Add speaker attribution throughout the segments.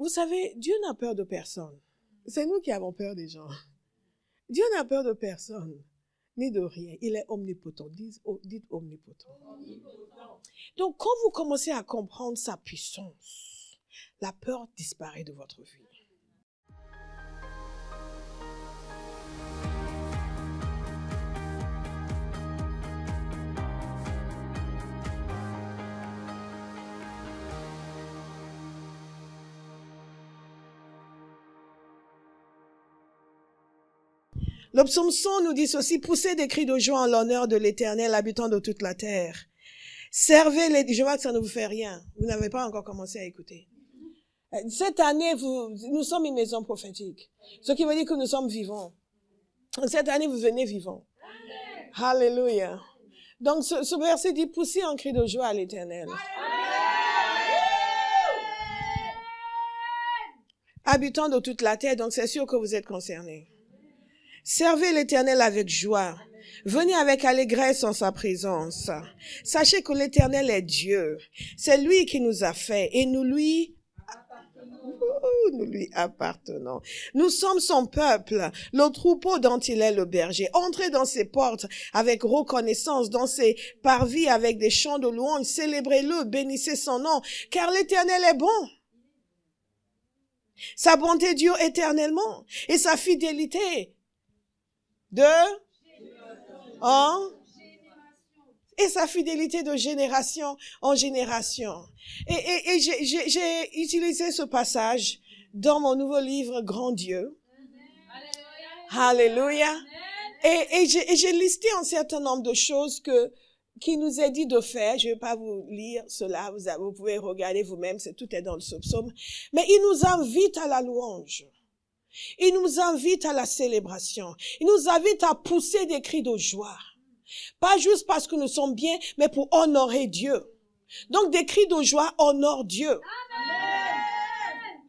Speaker 1: Vous savez, Dieu n'a peur de personne. C'est nous qui avons peur des gens. Dieu n'a peur de personne, ni de rien. Il est omnipotent. Dites omnipotent. Donc, quand vous commencez à comprendre sa puissance, la peur disparaît de votre vie. Le psaume 100 nous dit ceci: poussez des cris de joie en l'honneur de l'Éternel, habitant de toute la terre. Servez les... Je vois que ça ne vous fait rien. Vous n'avez pas encore commencé à écouter. Cette année, nous sommes une maison prophétique. Ce qui veut dire que nous sommes vivants. Cette année, vous venez vivants. Alléluia. Donc, ce verset dit: poussez un cri de joie à l'Éternel. Habitant de toute la terre, donc c'est sûr que vous êtes concernés. Servez l'Éternel avec joie. Venez avec allégresse en sa présence. Sachez que l'Éternel est Dieu. C'est lui qui nous a fait et nous lui appartenons. Nous sommes son peuple, le troupeau dont il est le berger. Entrez dans ses portes avec reconnaissance, dans ses parvis avec des chants de louange. Célébrez-le, bénissez son nom, car l'Éternel est bon. Sa bonté dure éternellement et sa fidélité et sa fidélité de génération en génération. Et j'ai utilisé ce passage dans mon nouveau livre Grand Dieu. Alléluia. Et j'ai listé un certain nombre de choses qui nous est dit de faire. Je ne vais pas vous lire cela, vous pouvez regarder vous-même, tout est dans ce psaume. Mais il nous invite à la louange. Il nous invite à la célébration. Il nous invite à pousser des cris de joie. Pas juste parce que nous sommes bien, mais pour honorer Dieu. Donc des cris de joie honorent Dieu. Amen.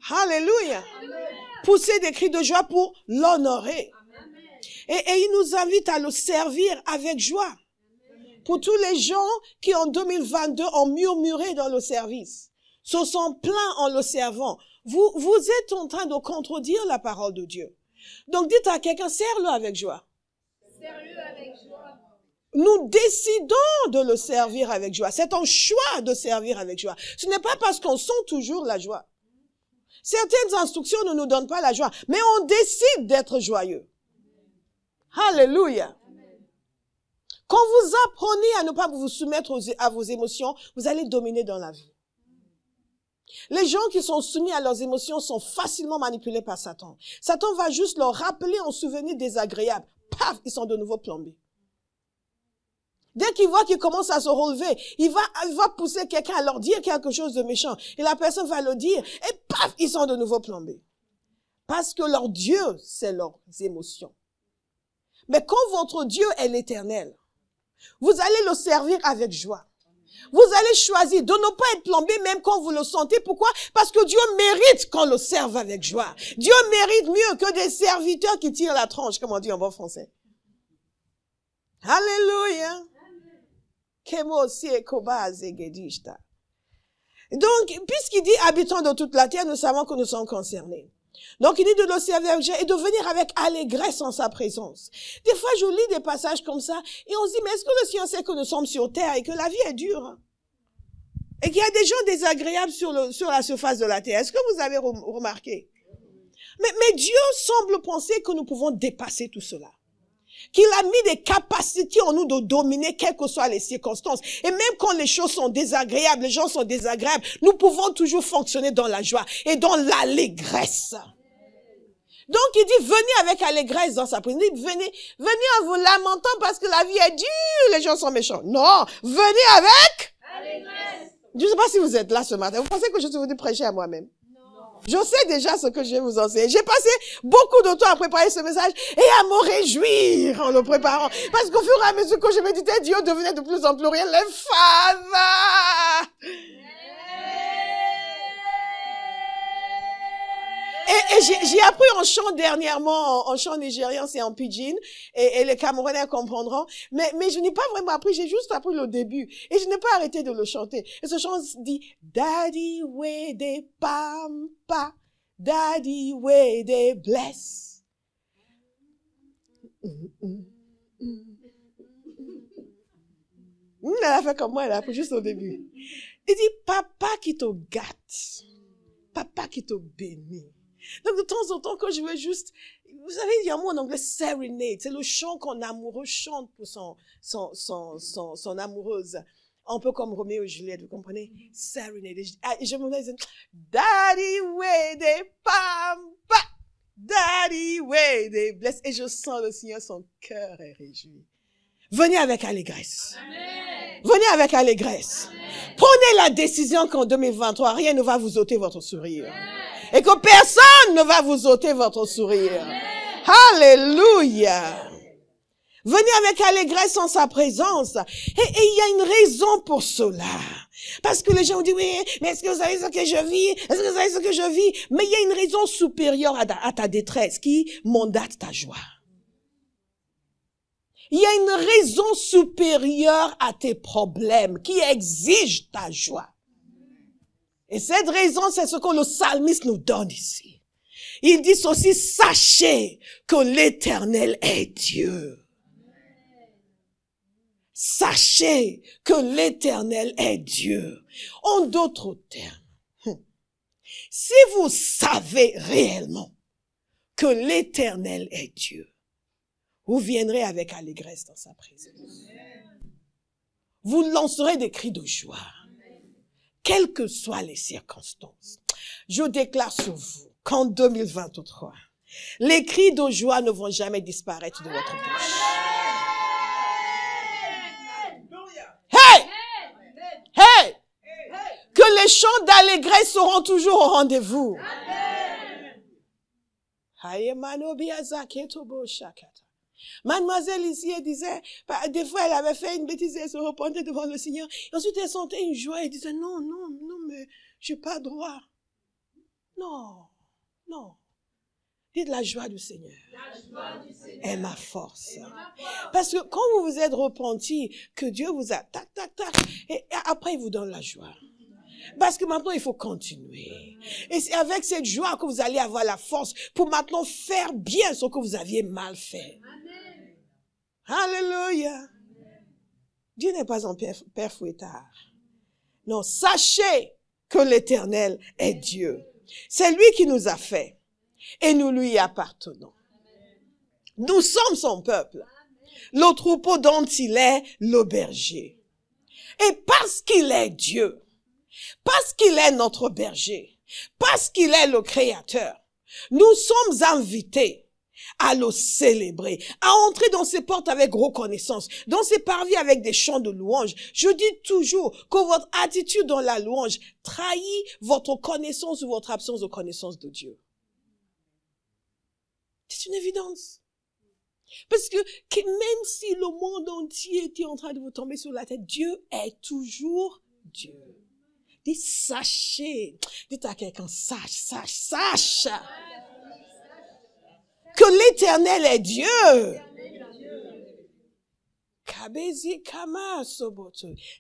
Speaker 1: Alléluia. Amen. Pousser des cris de joie pour l'honorer. Et il nous invite à le servir avec joie. Amen. Pour tous les gens qui en 2022 ont murmuré dans le service, se sont plaints en le servant. Vous êtes en train de contredire la parole de Dieu. Donc dites à quelqu'un: serre-le avec joie. Serre-le avec joie. Nous décidons de le servir avec joie. C'est un choix de servir avec joie. Ce n'est pas parce qu'on sent toujours la joie. Certaines instructions ne nous donnent pas la joie, mais on décide d'être joyeux. Alléluia. Quand vous apprenez à ne pas vous soumettre à vos émotions, vous allez dominer dans la vie. Les gens qui sont soumis à leurs émotions sont facilement manipulés par Satan. Satan va juste leur rappeler un souvenir désagréable. Paf, ils sont de nouveau plombés. Dès qu'il voit qu'ils commencent à se relever, il va pousser quelqu'un à leur dire quelque chose de méchant. Et la personne va le dire. Et paf, ils sont de nouveau plombés. Parce que leur Dieu, c'est leurs émotions. Mais quand votre Dieu est l'Éternel, vous allez le servir avec joie. Vous allez choisir de ne pas être plombé même quand vous le sentez. Pourquoi? Parce que Dieu mérite qu'on le serve avec joie. Dieu mérite mieux que des serviteurs qui tirent la tronche, comme on dit en bon français. Alléluia. Donc, puisqu'il dit habitants de toute la terre, nous savons que nous sommes concernés. Donc, il dit de le servir avec joie et de venir avec allégresse en sa présence. Des fois, je lis des passages comme ça et on se dit, mais est-ce que le Seigneur sait que nous sommes sur terre et que la vie est dure? Et qu'il y a des gens désagréables sur la surface de la terre. Est-ce que vous avez remarqué? Mais Dieu semble penser que nous pouvons dépasser tout cela. Qu'il a mis des capacités en nous de dominer quelles que soient les circonstances. Et même quand les choses sont désagréables, les gens sont désagréables, nous pouvons toujours fonctionner dans la joie et dans l'allégresse. Donc il dit, venez avec allégresse dans sa présence. Il dit, venez en vous lamentant parce que la vie est dure, les gens sont méchants. Non, venez avec allégresse. Je ne sais pas si vous êtes là ce matin. Vous pensez que je suis venu prêcher à moi-même? Je sais déjà ce que je vais vous enseigner. J'ai passé beaucoup de temps à préparer ce message et à me réjouir en le préparant. Parce qu'au fur et à mesure que je méditais, Dieu devenait de plus en plus réel. Les Father! Et j'ai appris en chant dernièrement, en chant nigérien, c'est en pidgin, et les Camerounais comprendront. Mais je n'ai pas vraiment appris, j'ai juste appris le début. Et je n'ai pas arrêté de le chanter. Et ce chant dit, Daddy we de pampa, Daddy, way they bless. Elle a fait comme moi, elle a fait juste au début. Il dit, papa qui te gâte. Papa qui te bénit. Donc, de temps en temps, quand je veux juste, vous savez, il y a un mot en anglais, serenade. C'est le chant qu'un amoureux chante pour son amoureuse. Un peu comme Roméo et Juliette, vous comprenez? Serenade. Je me dis, Daddy, way they pampa. Daddy, way they bless. Et je sens le Seigneur, son cœur est réjoui. Venez avec allégresse. Amen. Venez avec allégresse. Amen. Prenez la décision qu'en 2023, rien ne va vous ôter votre sourire. Amen. Et que personne ne va vous ôter votre sourire. Amen. Alléluia. Venez avec allégresse en sa présence. Et il y a une raison pour cela. Parce que les gens ont dit, oui, mais est-ce que vous savez ce que je vis? Est-ce que vous savez ce que je vis? Mais il y a une raison supérieure à ta détresse qui mandate ta joie. Il y a une raison supérieure à tes problèmes qui exige ta joie. Et cette raison, c'est ce que le psalmiste nous donne ici. Il dit aussi, sachez que l'Éternel est Dieu. Sachez que l'Éternel est Dieu. En d'autres termes, si vous savez réellement que l'Éternel est Dieu, vous viendrez avec allégresse dans sa présence. Vous lancerez des cris de joie, quelles que soient les circonstances. Je déclare sur vous qu'en 2023, les cris de joie ne vont jamais disparaître de votre bouche. Hey! Hey! Que les chants d'allégresse seront toujours au rendez-vous. Mademoiselle ici, elle disait, des fois elle avait fait une bêtise et elle se repentait devant le Seigneur. Et ensuite elle sentait une joie et elle disait, non, mais j'ai pas droit. Non. Dites la joie du Seigneur. Est ma force. Parce que quand vous vous êtes repenti, que Dieu vous a tac, et après il vous donne la joie. Parce que maintenant, il faut continuer. Et c'est avec cette joie que vous allez avoir la force pour maintenant faire bien ce que vous aviez mal fait. Amen. Alléluia. Dieu n'est pas un père fouettard. Non, sachez que l'Éternel est Dieu. C'est lui qui nous a fait. Et nous lui appartenons. Nous sommes son peuple. Le troupeau dont il est le berger. Et parce qu'il est Dieu, parce qu'il est notre berger, parce qu'il est le Créateur, nous sommes invités à le célébrer, à entrer dans ses portes avec reconnaissance, dans ses parvis avec des chants de louange. Je dis toujours que votre attitude dans la louange trahit votre connaissance ou votre absence de connaissance de Dieu. C'est une évidence. Parce que même si le monde entier était en train de vous tomber sur la tête, Dieu est toujours Dieu. Dites, sachez. Dites à quelqu'un, sache. Que l'Éternel est Dieu.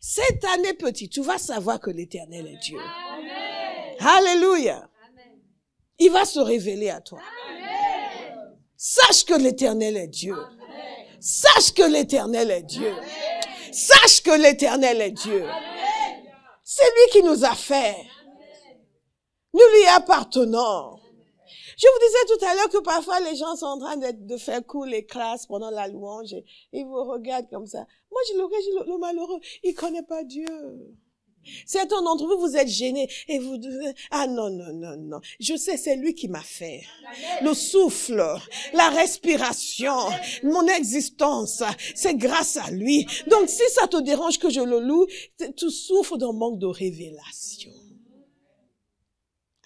Speaker 1: Cette année, petit, tu vas savoir que l'Éternel est Dieu. Amen. Alléluia. Amen. Il va se révéler à toi. Amen. Sache que l'Éternel est Dieu. Amen. Sache que l'Éternel est Dieu. Amen. Sache que l'Éternel est Dieu. Amen. C'est lui qui nous a fait. Nous lui appartenons. Je vous disais tout à l'heure que parfois les gens sont en train de faire cours les classes pendant la louange et ils vous regardent comme ça. Moi, le malheureux, il connaît pas Dieu. Certains d'entre vous, vous êtes gênés et vous devez, non. Je sais, c'est lui qui m'a fait. Le souffle, la respiration, mon existence, c'est grâce à lui. Donc, si ça te dérange que je le loue, tu souffres d'un manque de révélation.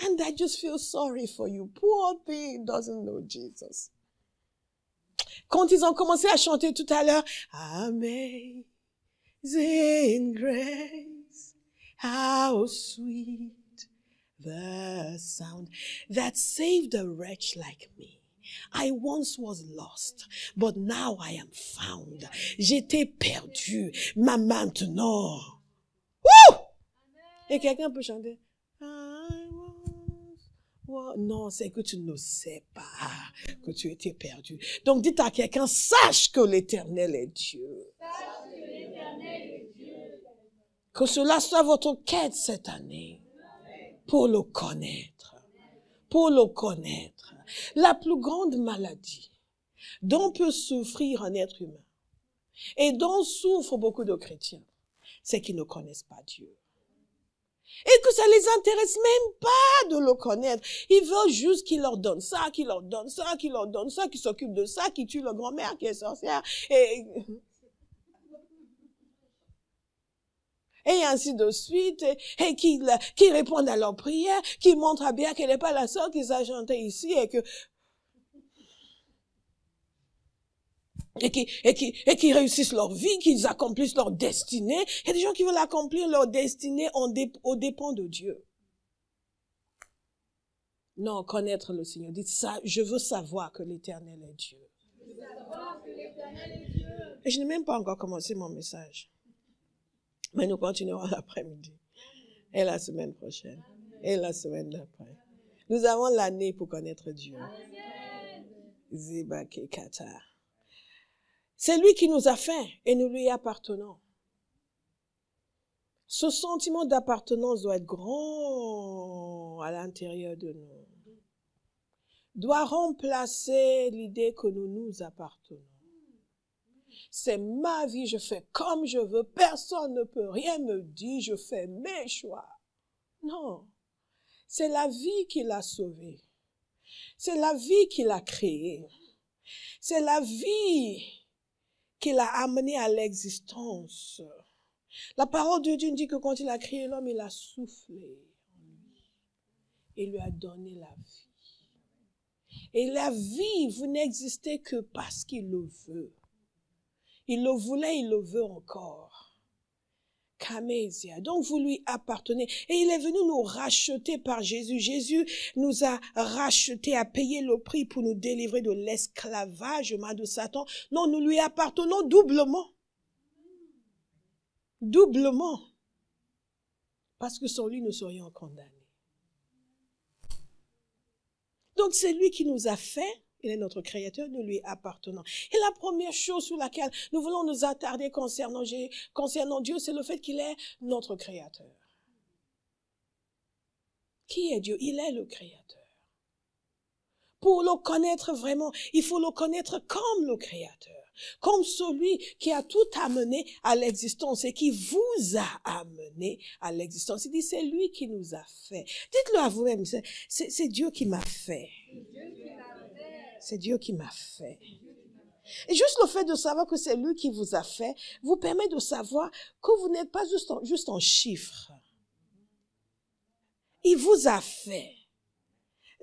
Speaker 1: And I just feel sorry for you. Poor thing doesn't know Jesus. Quand ils ont commencé à chanter tout à l'heure, Amazing Grace, how sweet the sound that saved a wretch like me. I once was lost, but now I am found. J'étais perdu, mais maintenant. Woo! Et quelqu'un peut chanter. I Oh, non, c'est que tu ne sais pas que tu étais perdu. Donc dites à quelqu'un, sache que l'Éternel est Dieu. Que cela soit votre quête cette année. Pour le connaître. Pour le connaître. La plus grande maladie dont peut souffrir un être humain et dont souffrent beaucoup de chrétiens, c'est qu'ils ne connaissent pas Dieu. Et que ça les intéresse même pas de le connaître. Ils veulent juste qu'il leur donne ça, qu'il leur donne ça, qu'il leur donne ça, qu'il s'occupe de ça, qu'il tue leur grand-mère qui est sorcière. Et ainsi de suite. Et qu'ils répondent à leurs prières, qu'ils montrent à bien qu'elle n'est pas la sœur qu'ils a chanté ici et qu'ils réussissent leur vie, qu'ils accomplissent leur destinée. Il y a des gens qui veulent accomplir leur destinée aux dépens de Dieu. Non, connaître le Seigneur. Dites ça, je veux savoir que l'Éternel est Dieu. Et je n'ai même pas encore commencé mon message. Mais nous continuerons l'après-midi. Et la semaine prochaine. Et la semaine d'après. Nous avons l'année pour connaître Dieu. Zibake Kata. C'est lui qui nous a fait et nous lui appartenons. Ce sentiment d'appartenance doit être grand à l'intérieur de nous. Doit remplacer l'idée que nous nous appartenons. C'est ma vie, je fais comme je veux, personne ne peut rien me dire, je fais mes choix. Non, c'est la vie qui l'a sauvé. C'est la vie qui l'a créée. C'est la vie qui l'a amené à l'existence. La parole de Dieu dit que quand il a créé l'homme, il a soufflé en lui. Il lui a donné la vie. Et la vie, vous n'existez que parce qu'il le veut. Il le voulait, il le veut encore. Kamesia. Donc vous lui appartenez. Et il est venu nous racheter par Jésus. Jésus nous a rachetés, a payé le prix pour nous délivrer de l'esclavage de Satan. Non, nous lui appartenons doublement. Doublement. Parce que sans lui, nous serions condamnés. Donc c'est lui qui nous a fait. Il est notre créateur, nous lui appartenons. Et la première chose sur laquelle nous voulons nous attarder concernant Dieu, c'est le fait qu'il est notre créateur. Qui est Dieu? Il est le créateur. Pour le connaître vraiment, il faut le connaître comme le créateur. Comme celui qui a tout amené à l'existence et qui vous a amené à l'existence. Il dit, c'est lui qui nous a fait. Dites-le à vous-même, c'est Dieu qui m'a fait. C'est Dieu qui m'a fait. Et juste le fait de savoir que c'est lui qui vous a fait, vous permet de savoir que vous n'êtes pas juste en chiffres. Il vous a fait.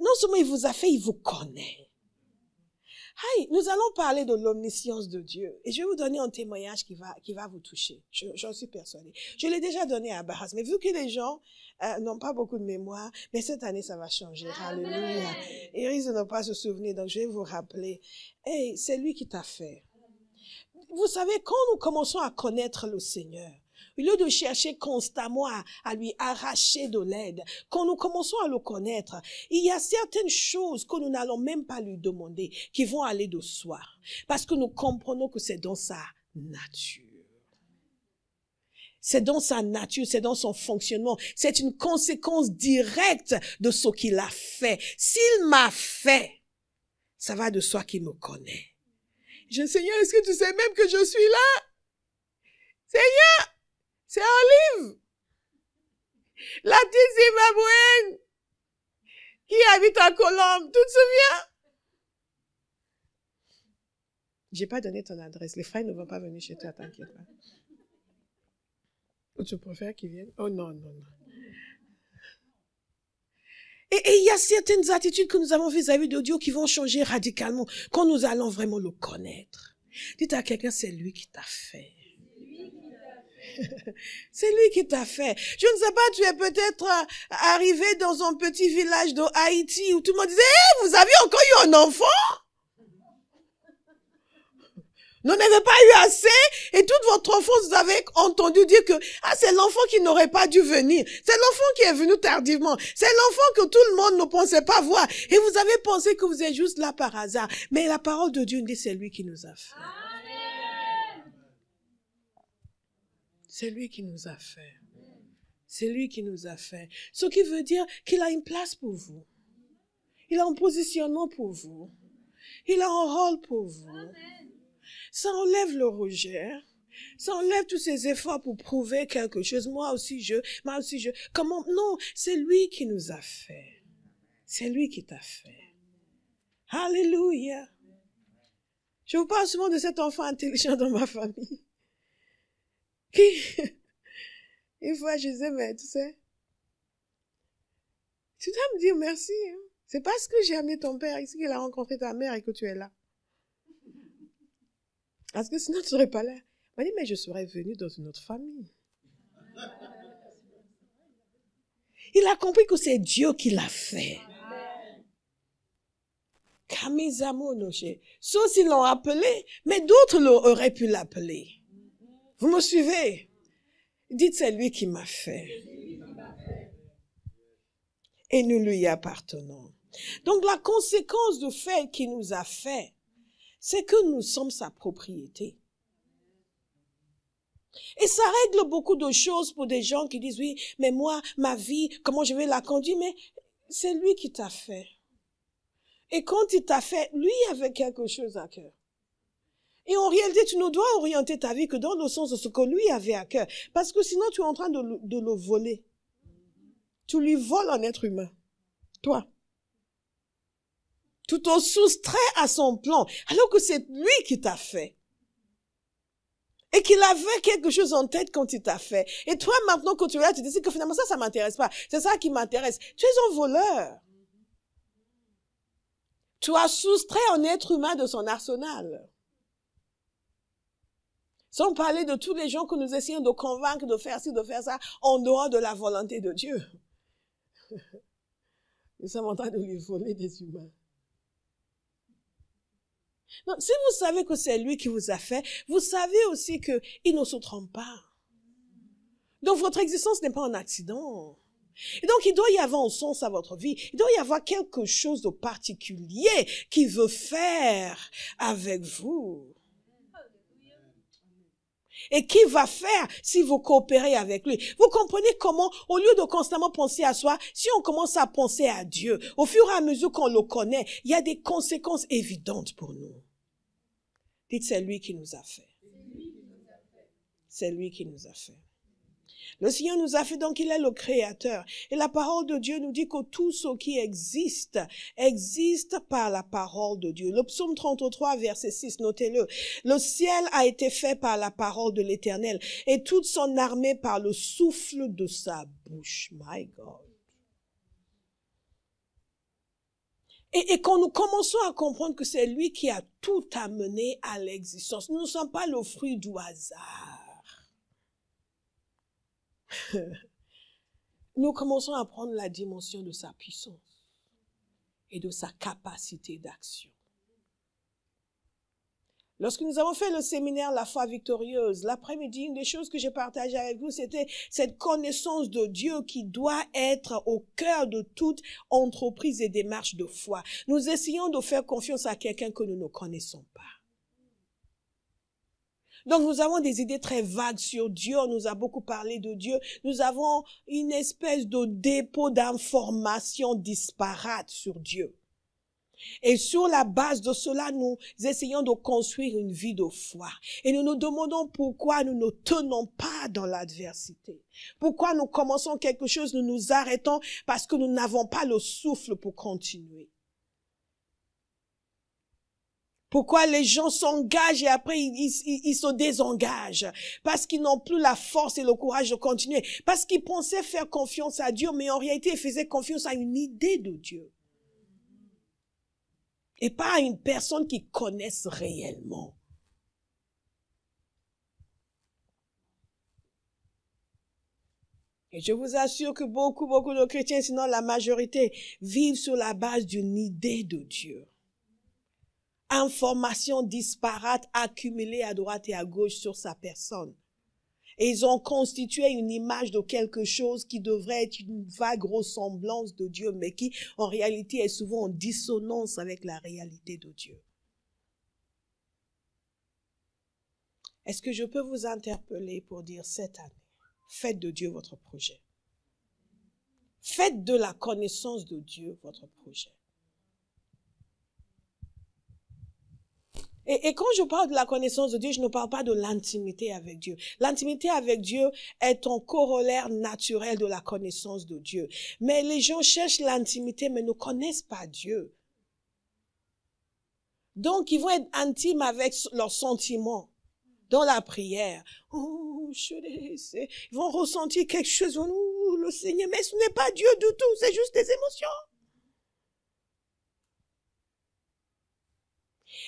Speaker 1: Non seulement il vous a fait, il vous connaît. Hey, nous allons parler de l'omniscience de Dieu. Et je vais vous donner un témoignage qui va vous toucher. J'en suis persuadée. Je l'ai déjà donné à Barras. Mais vu que les gens n'ont pas beaucoup de mémoire, mais cette année, ça va changer. Alléluia. Ils risquent de ne pas se souvenir. Donc, je vais vous rappeler. Hey, c'est lui qui t'a fait. Vous savez, quand nous commençons à connaître le Seigneur, au lieu de chercher constamment à lui arracher de l'aide, quand nous commençons à le connaître, il y a certaines choses que nous n'allons même pas lui demander, qui vont aller de soi. Parce que nous comprenons que c'est dans sa nature. C'est dans sa nature, c'est dans son fonctionnement. C'est une conséquence directe de ce qu'il a fait. S'il m'a fait, ça va de soi qu'il me connaît. Seigneur, est-ce que tu sais même que je suis là? Seigneur! C'est un livre. La petite Zimbabwéenne qui habite en Colombe, tu te souviens? J'ai pas donné ton adresse. Les frères ne vont pas venir chez toi, t'inquiète pas. Ou tu préfères qu'ils viennent? Oh non, non, non. Et il y a certaines attitudes que nous avons vis-à-vis de Dieu qui vont changer radicalement quand nous allons vraiment le connaître. Dites à quelqu'un, c'est lui qui t'a fait. C'est lui qui t'a fait. Je ne sais pas, tu es peut-être arrivé dans un petit village de Haïti où tout le monde disait, hey, vous avez encore eu un enfant? N'en avez pas eu assez et toute votre enfance, vous avez entendu dire que c'est l'enfant qui n'aurait pas dû venir. C'est l'enfant qui est venu tardivement. C'est l'enfant que tout le monde ne pensait pas voir. Et vous avez pensé que vous êtes juste là par hasard. Mais la parole de Dieu nous dit c'est lui qui nous a fait. C'est lui qui nous a fait. C'est lui qui nous a fait. Ce qui veut dire qu'il a une place pour vous. Il a un positionnement pour vous. Il a un rôle pour vous. Ça enlève le rejet. Ça enlève tous ces efforts pour prouver quelque chose. Moi aussi je. Comment? Non, c'est lui qui nous a fait. C'est lui qui t'a fait. Alléluia. Je vous parle souvent de cet enfant intelligent dans ma famille. Qui, une fois, je disais, mais tu sais, tu dois me dire merci. Hein. C'est parce que j'ai amené ton père ici qu'il a rencontré ta mère et que tu es là. Parce que sinon, tu ne serais pas là. Il m'a dit, mais je serais venu dans une autre famille. Il a compris que c'est Dieu qui l'a fait. Sauf s'ils l'ont appelé, mais d'autres auraient pu l'appeler. Vous me suivez? Dites, c'est lui qui m'a fait. Et nous lui appartenons. Donc la conséquence du fait qu'il nous a fait, c'est que nous sommes sa propriété. Et ça règle beaucoup de choses pour des gens qui disent, oui, mais moi, ma vie, comment je vais la conduire? Mais c'est lui qui t'a fait. Et quand il t'a fait, lui avait quelque chose à cœur. Et en réalité, tu ne dois orienter ta vie que dans le sens de ce que lui avait à cœur. Parce que sinon, tu es en train de le voler. Tu lui voles un être humain. Toi. Tu te soustrais à son plan. Alors que c'est lui qui t'a fait. Et qu'il avait quelque chose en tête quand il t'a fait. Et toi, maintenant, quand tu es là, tu décides que finalement, ça m'intéresse pas. C'est ça qui m'intéresse. Tu es un voleur. Tu as soustrait un être humain de son arsenal. Sans parler de tous les gens que nous essayons de convaincre de faire ci, de faire ça, en dehors de la volonté de Dieu. Nous sommes en train de lui voler des humains. Donc, si vous savez que c'est lui qui vous a fait, vous savez aussi qu'il ne se trompe pas. Donc, votre existence n'est pas un accident. Et donc, il doit y avoir un sens à votre vie. Il doit y avoir quelque chose de particulier qu'il veut faire avec vous. Et qui va faire si vous coopérez avec lui? Vous comprenez comment, au lieu de constamment penser à soi, si on commence à penser à Dieu, au fur et à mesure qu'on le connaît, il y a des conséquences évidentes pour nous. Dites, c'est lui qui nous a fait. C'est lui qui nous a fait. Le Seigneur nous a fait, donc il est le Créateur. Et la parole de Dieu nous dit que tout ce qui existe, existe par la parole de Dieu. Le psaume 33, verset 6, notez-le. Le ciel a été fait par la parole de l'Éternel et toute son armée par le souffle de sa bouche. My God. Et quand nous commençons à comprendre que c'est lui qui a tout amené à l'existence, nous ne sommes pas le fruit du hasard. Nous commençons à prendre la dimension de sa puissance et de sa capacité d'action. Lorsque nous avons fait le séminaire La foi victorieuse, l'après-midi, une des choses que j'ai partagées avec vous, c'était cette connaissance de Dieu qui doit être au cœur de toute entreprise et démarche de foi. Nous essayons de faire confiance à quelqu'un que nous ne connaissons pas. Donc nous avons des idées très vagues sur Dieu, on nous a beaucoup parlé de Dieu, nous avons une espèce de dépôt d'informations disparates sur Dieu. Et sur la base de cela, nous essayons de construire une vie de foi. Et nous nous demandons pourquoi nous ne tenons pas dans l'adversité. Pourquoi nous commençons quelque chose, nous nous arrêtons parce que nous n'avons pas le souffle pour continuer. Pourquoi les gens s'engagent et après ils se désengagent? Parce qu'ils n'ont plus la force et le courage de continuer. Parce qu'ils pensaient faire confiance à Dieu, mais en réalité ils faisaient confiance à une idée de Dieu. Et pas à une personne qu'ils connaissent réellement. Et je vous assure que beaucoup de chrétiens, sinon la majorité, vivent sur la base d'une idée de Dieu. informations disparates accumulées à droite et à gauche sur sa personne. Et ils ont constitué une image de quelque chose qui devrait être une vague ressemblance de Dieu, mais qui, en réalité, est souvent en dissonance avec la réalité de Dieu. Est-ce que je peux vous interpeller pour dire cette année, faites de Dieu votre projet. Faites de la connaissance de Dieu votre projet. Et quand je parle de la connaissance de Dieu, je ne parle pas de l'intimité avec Dieu. L'intimité avec Dieu est un corollaire naturel de la connaissance de Dieu. Mais les gens cherchent l'intimité, mais ne connaissent pas Dieu. Donc, ils vont être intimes avec leurs sentiments dans la prière. Oh, ils vont ressentir quelque chose. Oh, le Seigneur, mais ce n'est pas Dieu du tout, c'est juste des émotions.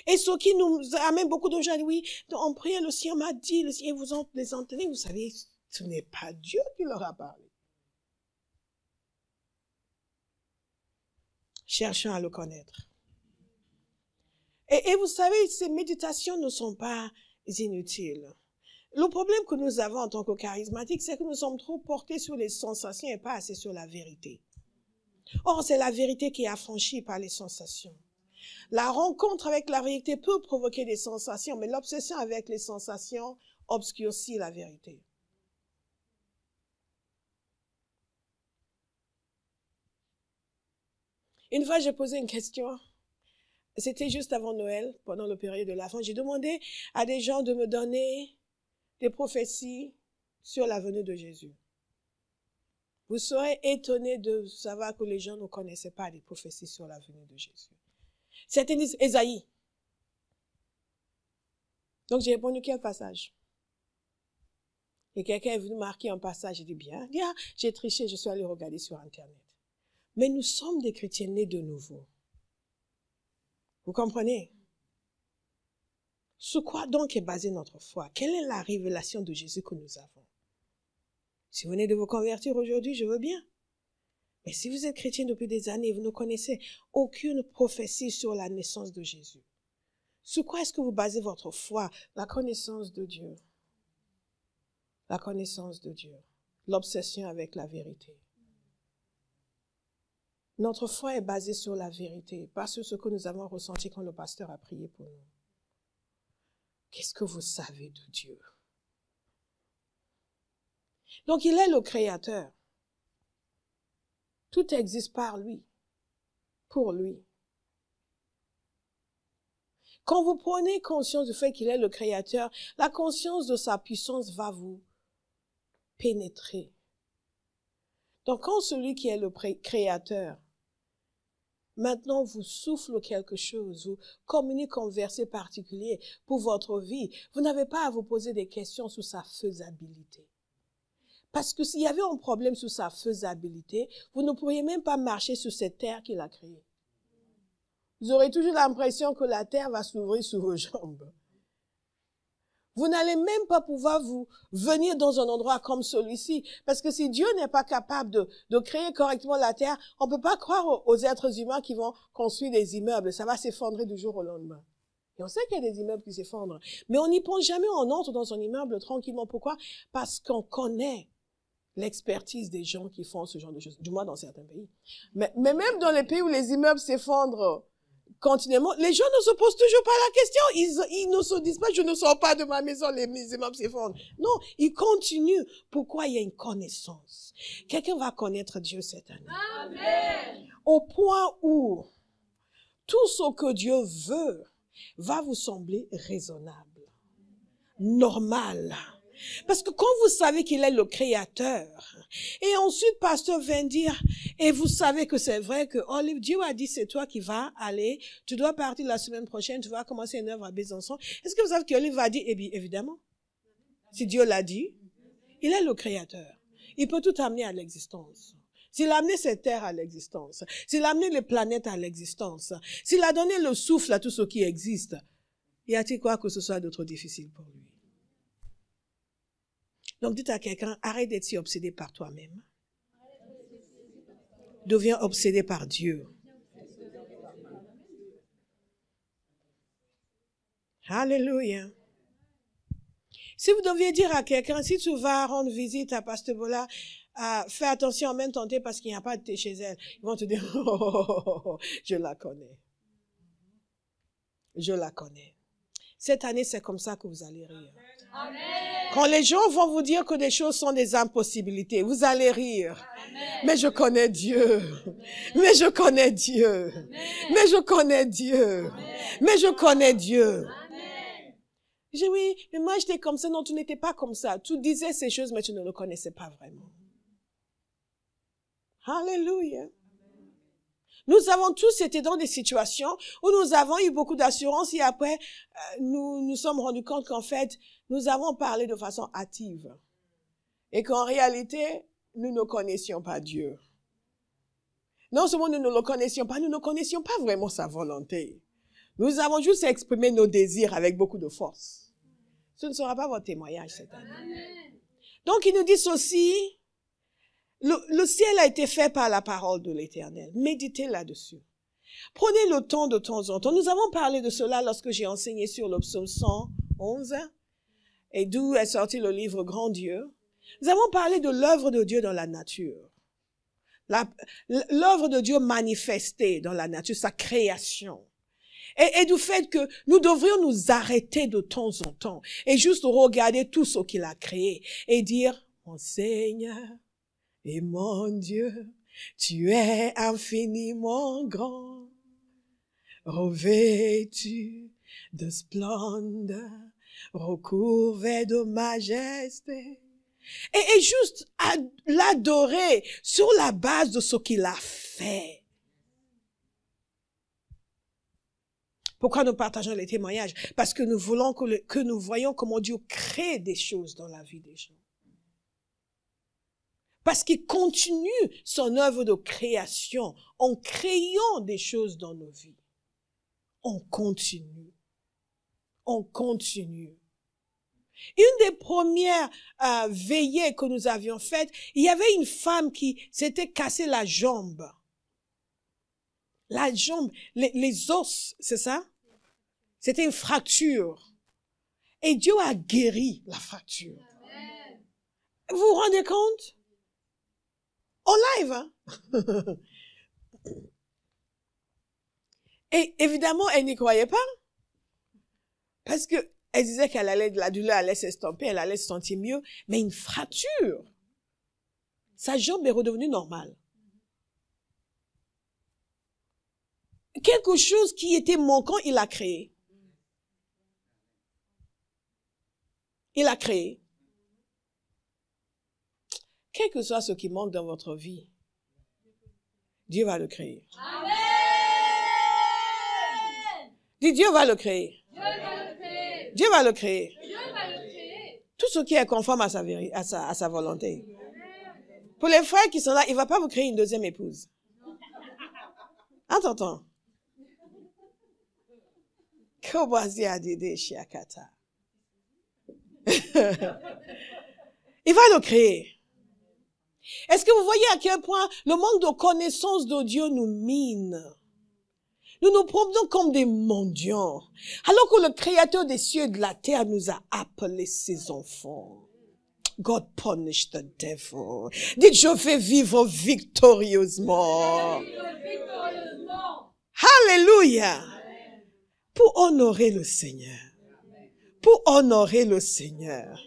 Speaker 1: Et ce qui nous amène beaucoup de gens, oui, en prière, le Seigneur m'a dit, le Seigneur vous les entendez, vous savez, ce n'est pas Dieu qui leur a parlé. Cherchons à le connaître. Et vous savez, ces méditations ne sont pas inutiles. Le problème que nous avons en tant que charismatiques, c'est que nous sommes trop portés sur les sensations et pas assez sur la vérité. Or, c'est la vérité qui est affranchie par les sensations. La rencontre avec la vérité peut provoquer des sensations, mais l'obsession avec les sensations obscurcit la vérité. Une fois, j'ai posé une question. C'était juste avant Noël, pendant le période de l'Avent. J'ai demandé à des gens de me donner des prophéties sur la venue de Jésus. Vous serez étonnés de savoir que les gens ne connaissaient pas les prophéties sur la venue de Jésus. C'était Ésaïe. Donc j'ai répondu quel passage? Et quelqu'un est venu marquer un passage. J'ai dit bien, j'ai triché, je suis allé regarder sur Internet. Mais nous sommes des chrétiens nés de nouveau. Vous comprenez? Sur quoi donc est basée notre foi? Quelle est la révélation de Jésus que nous avons? Si vous venez de vous convertir aujourd'hui, je veux bien. Mais si vous êtes chrétien depuis des années, vous ne connaissez aucune prophétie sur la naissance de Jésus. Sur quoi est-ce que vous basez votre foi? La connaissance de Dieu. La connaissance de Dieu. L'obsession avec la vérité. Notre foi est basée sur la vérité, pas sur ce que nous avons ressenti quand le pasteur a prié pour nous. Qu'est-ce que vous savez de Dieu? Donc, il est le Créateur. Tout existe par lui, pour lui. Quand vous prenez conscience du fait qu'il est le Créateur, la conscience de sa puissance va vous pénétrer. Donc, quand celui qui est le Créateur, maintenant vous souffle quelque chose, vous communique un verset particulier pour votre vie, vous n'avez pas à vous poser des questions sur sa faisabilité. Parce que s'il y avait un problème sur sa faisabilité, vous ne pourriez même pas marcher sur cette terre qu'il a créée. Vous aurez toujours l'impression que la terre va s'ouvrir sous vos jambes. Vous n'allez même pas pouvoir vous venir dans un endroit comme celui-ci. Parce que si Dieu n'est pas capable de créer correctement la terre, on ne peut pas croire aux êtres humains qui vont construire des immeubles. Ça va s'effondrer du jour au lendemain. Et on sait qu'il y a des immeubles qui s'effondrent. Mais on n'y pense jamais, on entre dans un immeuble tranquillement. Pourquoi? Parce qu'on connaît l'expertise des gens qui font ce genre de choses, du moins dans certains pays. Mais même dans les pays où les immeubles s'effondrent continuellement, les gens ne se posent toujours pas la question. Ils ne se disent pas, je ne sors pas de ma maison, les immeubles s'effondrent. Non, ils continuent. Pourquoi? Il y a une connaissance. Quelqu'un va connaître Dieu cette année. Amen. Au point où tout ce que Dieu veut va vous sembler raisonnable, normal. Parce que quand vous savez qu'il est le Créateur, et ensuite, pasteur vient dire, et vous savez que c'est vrai que Olive, Dieu a dit, c'est toi qui vas aller, tu dois partir la semaine prochaine, tu vas commencer une œuvre à Besançon. Est-ce que vous savez qu'Olive va dire, eh bien, évidemment, si Dieu l'a dit, il est le Créateur. Il peut tout amener à l'existence. S'il a amené cette terre à l'existence, s'il a amené les planètes à l'existence, s'il a donné le souffle à tout ce qui existe, y a-t-il quoi que ce soit d'autre difficile pour lui? Donc dites à quelqu'un, arrête d'être si obsédé par toi-même. Deviens obsédé par Dieu. Alléluia. Si vous deviez dire à quelqu'un, si tu vas rendre visite à Pasteur Bola, fais attention à même tenter parce qu'il n'y a pas de thé chez elle. Ils vont te dire, oh, je la connais. Je la connais. Cette année, c'est comme ça que vous allez rire. Amen. Quand les gens vont vous dire que des choses sont des impossibilités, vous allez rire. Amen. Mais je connais Dieu. Amen. Mais je connais Dieu. Amen. Mais je connais Dieu. Amen. Mais je connais Dieu. Amen. J'ai dit, oui, mais moi j'étais comme ça. Non, tu n'étais pas comme ça. Tu disais ces choses, mais tu ne le connaissais pas vraiment. Alléluia. Nous avons tous été dans des situations où nous avons eu beaucoup d'assurance et après, nous nous sommes rendus compte qu'en fait, nous avons parlé de façon hâtive. Et qu'en réalité, nous ne connaissions pas Dieu. Non seulement nous ne le connaissions pas, nous ne connaissions pas vraiment sa volonté. Nous avons juste exprimé nos désirs avec beaucoup de force. Ce ne sera pas votre témoignage cette année. Donc, il nous dit ceci. Le ciel a été fait par la parole de l'Éternel. Méditez là-dessus. Prenez le temps de temps en temps. Nous avons parlé de cela lorsque j'ai enseigné sur le psaume 111 et d'où est sorti le livre Grand Dieu. Nous avons parlé de l'œuvre de Dieu dans la nature. L'œuvre de Dieu manifestée dans la nature, sa création. Et du fait que nous devrions nous arrêter de temps en temps et juste regarder tout ce qu'il a créé et dire, mon Seigneur, et mon Dieu, tu es infiniment grand, revêtu de splendeur, recouvert de majesté. Et juste l'adorer sur la base de ce qu'il a fait. Pourquoi nous partageons les témoignages? Parce que nous voulons que nous voyons comment Dieu crée des choses dans la vie des gens. Parce qu'il continue son œuvre de création en créant des choses dans nos vies. On continue. On continue. Une des premières veillées que nous avions faites, il y avait une femme qui s'était cassé la jambe. La jambe, les os, c'est ça? C'était une fracture. Et Dieu a guéri la fracture. Amen. Vous vous rendez compte? En live, hein? Et évidemment, elle n'y croyait pas. Parce que elle disait qu'elle allait, la douleur allait s'estomper, elle allait se sentir mieux. Mais une fracture. Sa jambe est redevenue normale. Quelque chose qui était manquant, il a créé. Il a créé. Quel que soit ce qui manque dans votre vie, Dieu va le créer. Amen. Dis, Dieu va le créer. Dieu va le créer. Dieu va le créer. Dieu va le créer. Tout ce qui est conforme à sa volonté. Amen. Pour les frères qui sont là, il ne va pas vous créer une deuxième épouse. Entends. Il va le créer. Est-ce que vous voyez à quel point le manque de connaissance de Dieu nous mine? Nous nous promenons comme des mendiants, alors que le Créateur des cieux et de la terre nous a appelés ses enfants. God punish the devil. Dites, je vais vivre victorieusement. Alléluia. Pour honorer le Seigneur. Pour honorer le Seigneur.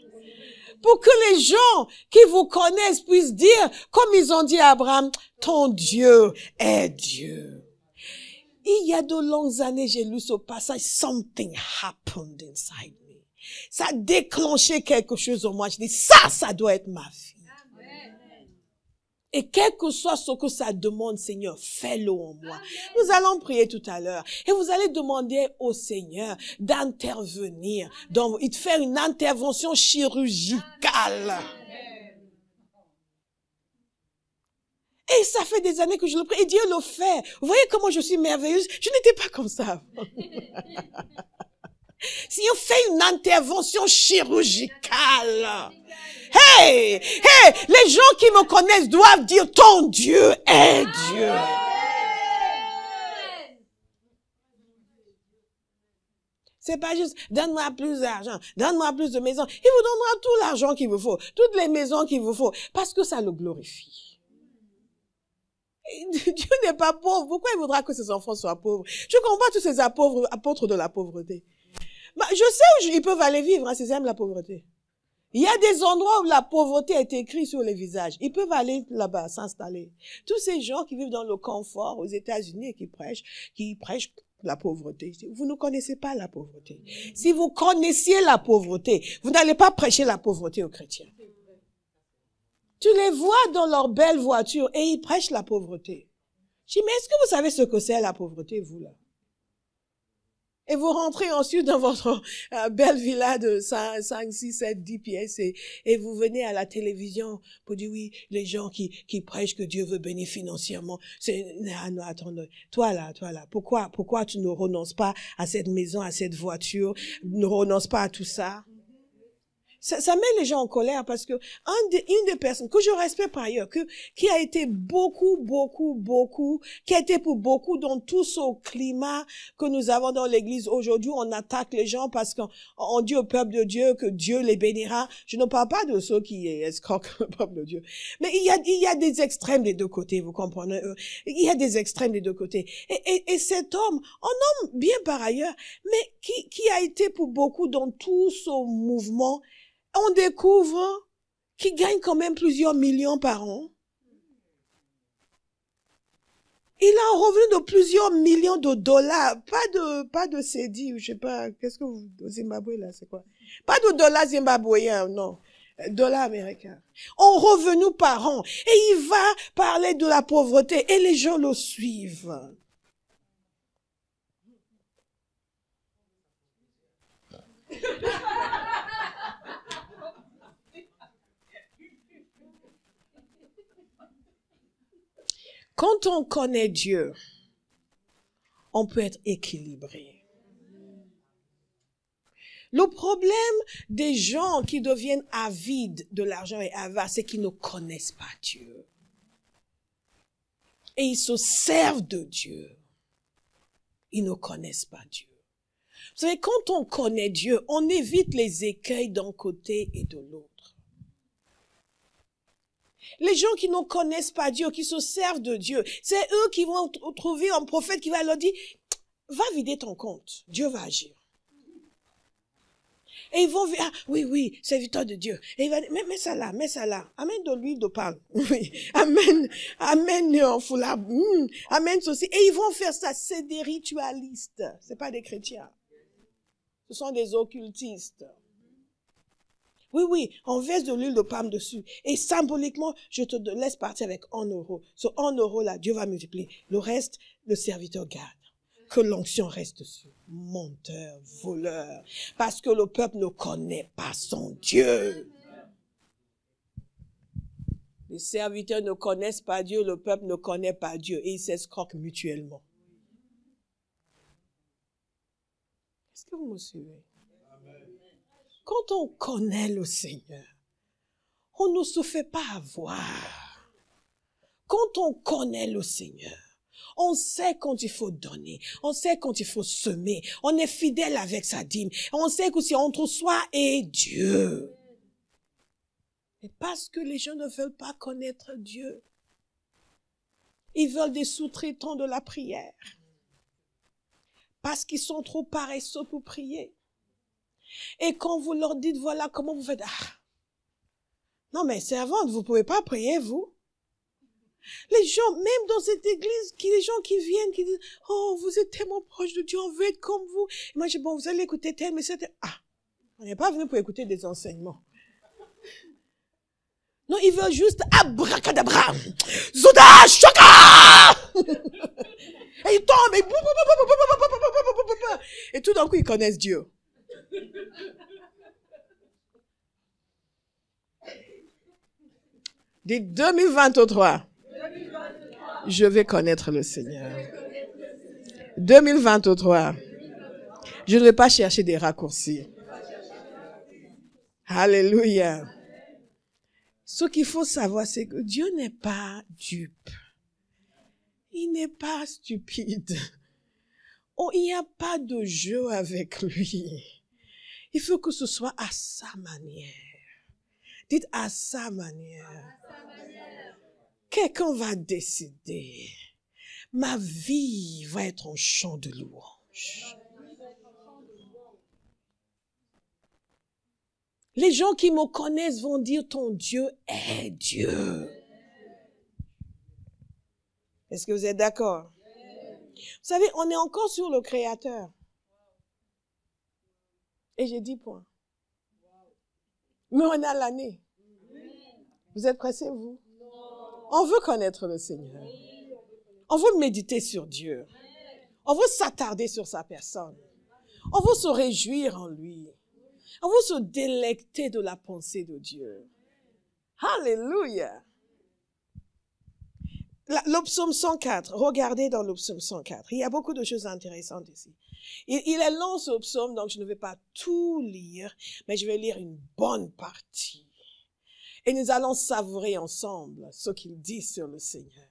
Speaker 1: Pour que les gens qui vous connaissent puissent dire, comme ils ont dit à Abraham, ton Dieu est Dieu. Il y a de longues années, j'ai lu ce passage, something happened inside me. Ça a déclenché quelque chose en moi. Je dis, ça doit être ma vie. Et quel que soit ce que ça demande, Seigneur, fais-le en moi. Amen. Nous allons prier tout à l'heure. Et vous allez demander au Seigneur d'intervenir, de faire une intervention chirurgicale. Amen. Et ça fait des années que je le prie. Et Dieu le fait. Vous voyez comment je suis merveilleuse? Je n'étais pas comme ça avant. Si on fait une intervention chirurgicale, hey, les gens qui me connaissent doivent dire, ton Dieu est Dieu. C'est pas juste, donne-moi plus d'argent, donne-moi plus de maisons. Il vous donnera tout l'argent qu'il vous faut, toutes les maisons qu'il vous faut, parce que ça le glorifie. Et Dieu n'est pas pauvre. Pourquoi il voudra que ses enfants soient pauvres? Je comprends tous ces apôtres de la pauvreté. Bah, je sais où ils peuvent aller vivre, hein, s'ils aiment la pauvreté. Il y a des endroits où la pauvreté est écrite sur les visages. Ils peuvent aller là-bas, s'installer. Tous ces gens qui vivent dans le confort aux États-Unis et qui prêchent la pauvreté. Vous ne connaissez pas la pauvreté. Si vous connaissiez la pauvreté, vous n'allez pas prêcher la pauvreté aux chrétiens. Tu les vois dans leurs belles voitures et ils prêchent la pauvreté. Je dis, mais est-ce que vous savez ce que c'est la pauvreté, vous, là? Et vous rentrez ensuite dans votre belle villa de 5, 6, 7, 10 pièces et vous venez à la télévision pour dire oui, les gens qui prêchent que Dieu veut bénir financièrement. Non, attends, toi là, pourquoi tu ne renonces pas à cette maison, à cette voiture, ne renonces pas à tout ça? Ça met les gens en colère parce que une des personnes que je respecte par ailleurs, qui a été qui a été pour beaucoup dans tout ce climat que nous avons dans l'église aujourd'hui, on attaque les gens parce qu'on dit au peuple de Dieu que Dieu les bénira. Je ne parle pas de ceux qui escroquent le peuple de Dieu. Mais il y a des extrêmes des deux côtés, vous comprenez? Il y a des extrêmes des deux côtés. Et cet homme, un homme bien par ailleurs, mais qui a été pour beaucoup dans tout ce mouvement, on découvre qu'il gagne quand même plusieurs millions par an. Il a un revenu de plusieurs millions de dollars, pas de cédis, je sais pas, qu'est-ce que vous, au Zimbabwe là, c'est quoi? Pas de dollars zimbabwéens, non. Dollars américains. Un revenu par an. Et il va parler de la pauvreté et les gens le suivent. Quand on connaît Dieu, on peut être équilibré. Le problème des gens qui deviennent avides de l'argent et avares, c'est qu'ils ne connaissent pas Dieu. Et ils se servent de Dieu. Ils ne connaissent pas Dieu. Vous savez, quand on connaît Dieu, on évite les écueils d'un côté et de l'autre. Les gens qui ne connaissent pas Dieu, qui se servent de Dieu, c'est eux qui vont trouver un prophète qui va leur dire, va vider ton compte, Dieu va agir. Et ils vont dire, ah, oui, serviteur de Dieu. Et il va dire, mets ça là. Amène de l'huile de palme. Oui, amène un foulard. Amène ceci. Et ils vont faire ça. C'est des ritualistes. C'est pas des chrétiens. Ce sont des occultistes. Oui, on verse de l'huile de palme dessus. Et symboliquement, je te laisse partir avec 1 euro. Ce 1 euro là, Dieu va multiplier. Le reste, le serviteur garde. Que l'onction reste dessus. Menteur, voleur. Parce que le peuple ne connaît pas son Dieu. Les serviteurs ne connaissent pas Dieu, le peuple ne connaît pas Dieu. Et ils s'escroquent mutuellement. Est-ce que vous me suivez? Quand on connaît le Seigneur, on ne se fait pas avoir. Quand on connaît le Seigneur, on sait quand il faut donner, on sait quand il faut semer, on est fidèle avec sa dîme, on sait que c'est entre soi et Dieu. Et parce que les gens ne veulent pas connaître Dieu, ils veulent des sous-traitants de la prière. Parce qu'ils sont trop paresseux pour prier. Et quand vous leur dites, voilà comment vous faites, non mais servante, vous pouvez pas prier, vous. Les gens, même dans cette église, les gens qui viennent, qui disent, oh, vous êtes tellement proche de Dieu, on veut être comme vous. Et moi, je dis, bon, vous allez écouter tel, mais c'était, on n'est pas venu pour écouter des enseignements. Non, ils veulent juste, abracadabra, zoda, choka! Et ils tombent, et tout d'un coup, ils connaissent Dieu. Dès 2023, je vais connaître le Seigneur. 2023, je ne vais pas chercher des raccourcis. Alléluia. Ce qu'il faut savoir, c'est que Dieu n'est pas dupe. Il n'est pas stupide. Oh, il n'y a pas de jeu avec lui. Il faut que ce soit à sa manière. Dites à sa manière. Quelqu'un va décider. Ma vie va être un chant de louange. Les gens qui me connaissent vont dire ton Dieu est Dieu. Est-ce que vous êtes d'accord? Vous savez, on est encore sur le Créateur. Et j'ai 10 points. Mais on a l'année. Vous êtes pressés, vous? On veut connaître le Seigneur. On veut méditer sur Dieu. On veut s'attarder sur sa personne. On veut se réjouir en lui. On veut se délecter de la pensée de Dieu. Alléluia. Le psaume 104, regardez dans le psaume 104. Il y a beaucoup de choses intéressantes ici. Il est long ce psaume, donc je ne vais pas tout lire, mais je vais lire une bonne partie. Et nous allons savourer ensemble ce qu'il dit sur le Seigneur.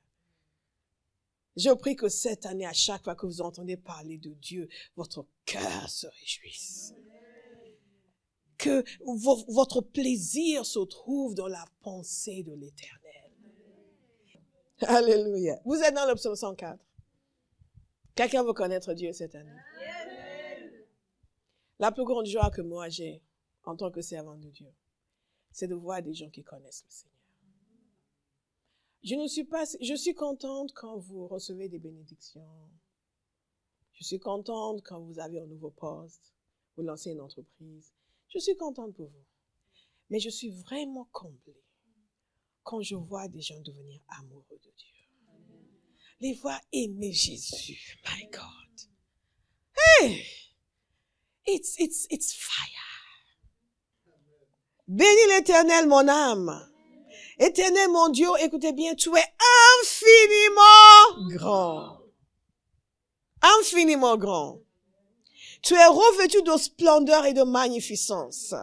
Speaker 1: Je prie que cette année, à chaque fois que vous entendez parler de Dieu, votre cœur se réjouisse. Que votre plaisir se trouve dans la pensée de l'Éternel. Alléluia. Vous êtes dans le psaume 104. Quelqu'un veut connaître Dieu cette année? La plus grande joie que moi j'ai en tant que servant de Dieu, c'est de voir des gens qui connaissent le Seigneur. Je suis contente quand vous recevez des bénédictions. Je suis contente quand vous avez un nouveau poste, vous lancez une entreprise. Je suis contente pour vous. Mais je suis vraiment comblée quand je vois des gens devenir amoureux de Dieu. Les voir aimer Jésus. My God. Hey! It's fire. Bénis l'Éternel, mon âme. Éternel, mon Dieu, écoutez bien, tu es infiniment grand. Infiniment grand. Tu es revêtu de splendeur et de magnificence.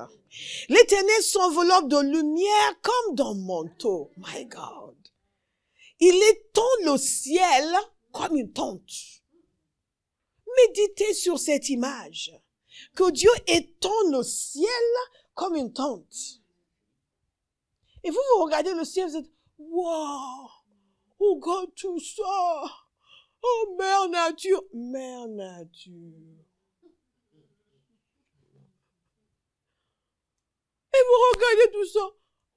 Speaker 1: L'Éternel s'enveloppe de lumière comme d'un manteau. My God. Il étend le ciel comme une tente. Méditez sur cette image. Que Dieu étend le ciel comme une tente. Et vous regardez le ciel, vous êtes, wow, regarde tout ça. Oh, mère nature, mère nature. Et vous regardez tout ça,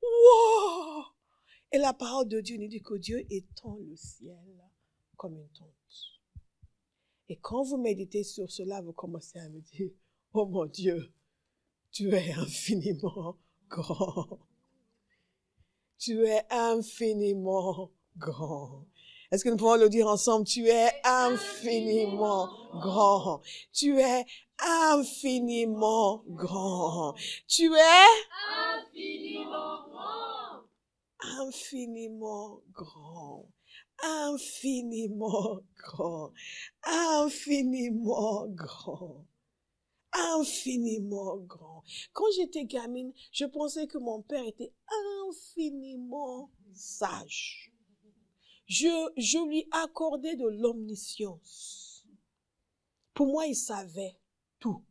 Speaker 1: wow. Et la parole de Dieu nous dit que Dieu étend le ciel comme une tente. Et quand vous méditez sur cela, vous commencez à me dire, oh mon Dieu, tu es infiniment grand. Tu es infiniment grand. Est-ce que nous pouvons le dire ensemble? Tu es infiniment grand. Tu es infiniment grand. Tu es infiniment grand. Infiniment grand. Infiniment grand. Infiniment grand. Infiniment grand. Quand j'étais gamine, je pensais que mon père était infiniment sage. Je lui accordais de l'omniscience. Pour moi, il savait tout.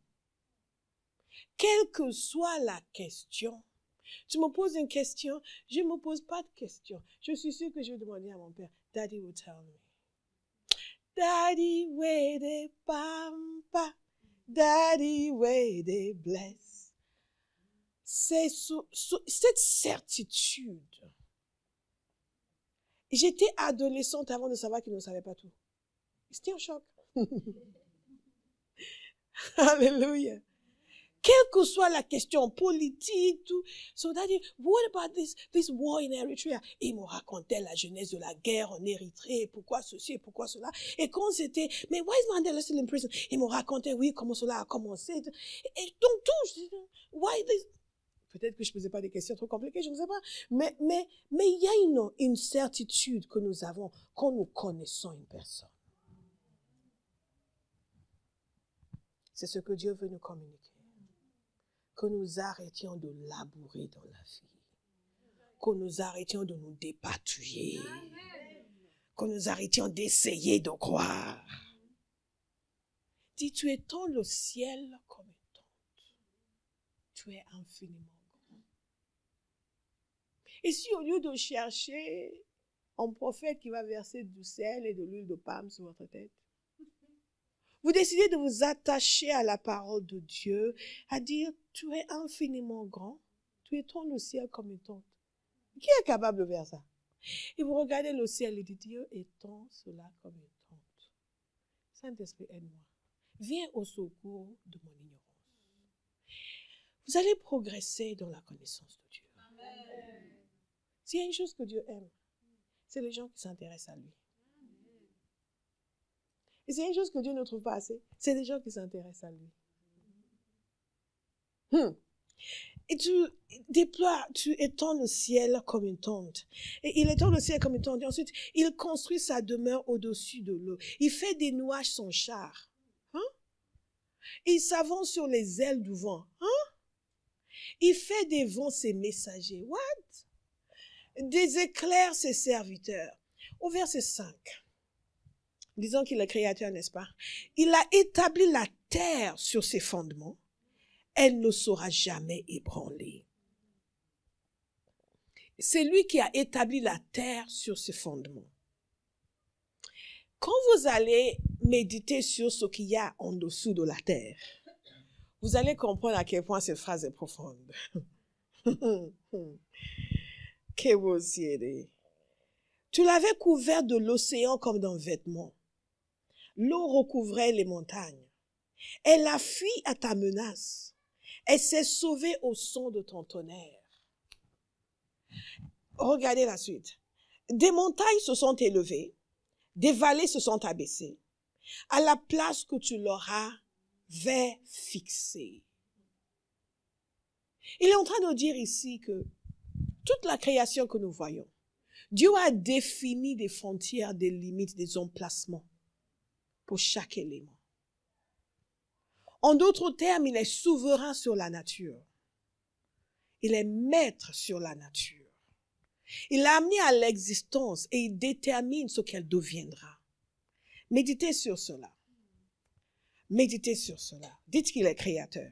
Speaker 1: Quelle que soit la question, tu me poses une question, je ne me pose pas de question. Je suis sûre que je vais demander à mon père, Daddy will tell me. Daddy, where they pampa. Daddy, where they bless. C'est cette certitude. J'étais adolescente avant de savoir qu'il ne savait pas tout. C'était un choc. Alléluia. Quelle que soit la question politique, tout. So daddy, what about this war in Eritrea? Et il me racontait la genèse de la guerre en Érythrée, pourquoi ceci et pourquoi cela. Et quand c'était, mais why is Mandela still in prison? Il me racontait, oui, comment cela a commencé. Et donc tout, why this? Peut-être que je ne posais pas des questions trop compliquées, je ne sais pas. Mais il y a une certitude que nous avons quand nous connaissons une personne. C'est ce que Dieu veut nous communiquer. Que nous arrêtions de labourer dans la vie. Que nous arrêtions de nous dépatouiller. Que nous arrêtions d'essayer de croire. dit, tu étends le ciel comme une tente. Tu es infiniment grand. Et si au lieu de chercher un prophète qui va verser du sel et de l'huile de palme sur votre tête, vous décidez de vous attacher à la parole de Dieu, à dire, tu es infiniment grand, tu étends le ciel comme une tente. Qui est capable de faire ça? Et vous regardez le ciel et dites, Dieu étend cela comme une tente. Saint-Esprit, aide-moi. Viens au secours de mon ignorance. Vous allez progresser dans la connaissance de Dieu. Amen. S'il y a une chose que Dieu aime, c'est les gens qui s'intéressent à lui. Et s'il y a une chose que Dieu ne trouve pas assez, c'est les gens qui s'intéressent à lui. Et tu déploies, tu étends le ciel comme une tente. Et il étend le ciel comme une tente. Et ensuite, il construit sa demeure au-dessus de l'eau. Il fait des nuages son char. Il s'avance sur les ailes du vent. Il fait des vents ses messagers. What? Des éclairs ses serviteurs. Au verset 5. Disons qu'il est créateur, n'est-ce pas? Il a établi la terre sur ses fondements. Elle ne sera jamais ébranlée. C'est lui qui a établi la terre sur ses fondements. Quand vous allez méditer sur ce qu'il y a en dessous de la terre, vous allez comprendre à quel point cette phrase est profonde. Que vous aussi. Tu l'avais couvert de l'océan comme d'un vêtement. L'eau recouvrait les montagnes. Elle a fui à ta menace. Elle s'est sauvée au son de ton tonnerre. Regardez la suite. Des montagnes se sont élevées, des vallées se sont abaissées, à la place que tu leur avais fixée. Il est en train de dire ici que toute la création que nous voyons, Dieu a défini des frontières, des limites, des emplacements pour chaque élément. En d'autres termes, il est souverain sur la nature. Il est maître sur la nature. Il l'a amené à l'existence et il détermine ce qu'elle deviendra. Méditez sur cela. Méditez sur cela. Dites qu'il est créateur.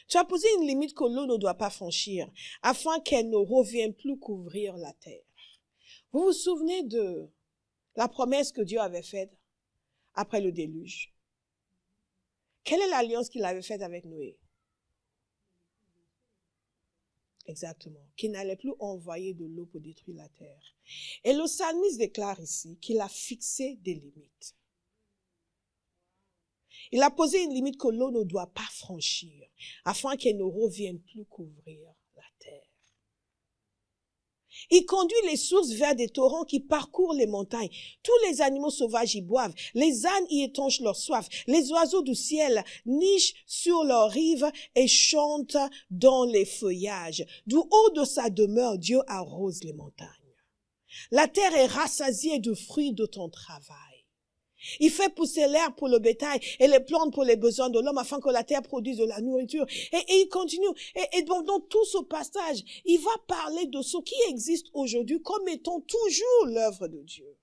Speaker 1: Tu as posé une limite que l'eau ne doit pas franchir afin qu'elle ne revienne plus couvrir la terre. Vous vous souvenez de la promesse que Dieu avait faite après le déluge? Quelle est l'alliance qu'il avait faite avec Noé? Exactement. Qu'il n'allait plus envoyer de l'eau pour détruire la terre. Et le psalmiste déclare ici qu'il a fixé des limites. Il a posé une limite que l'eau ne doit pas franchir, afin qu'elle ne revienne plus couvrir la terre. Il conduit les sources vers des torrents qui parcourent les montagnes. Tous les animaux sauvages y boivent. Les ânes y étanchent leur soif. Les oiseaux du ciel nichent sur leurs rives et chantent dans les feuillages. Du haut de sa demeure, Dieu arrose les montagnes. La terre est rassasiée du fruit de ton travail. Il fait pousser l'herbe pour le bétail et les plantes pour les besoins de l'homme afin que la terre produise de la nourriture. Et il continue. Et donc, dans tout ce passage, il va parler de ce qui existe aujourd'hui comme étant toujours l'œuvre de Dieu.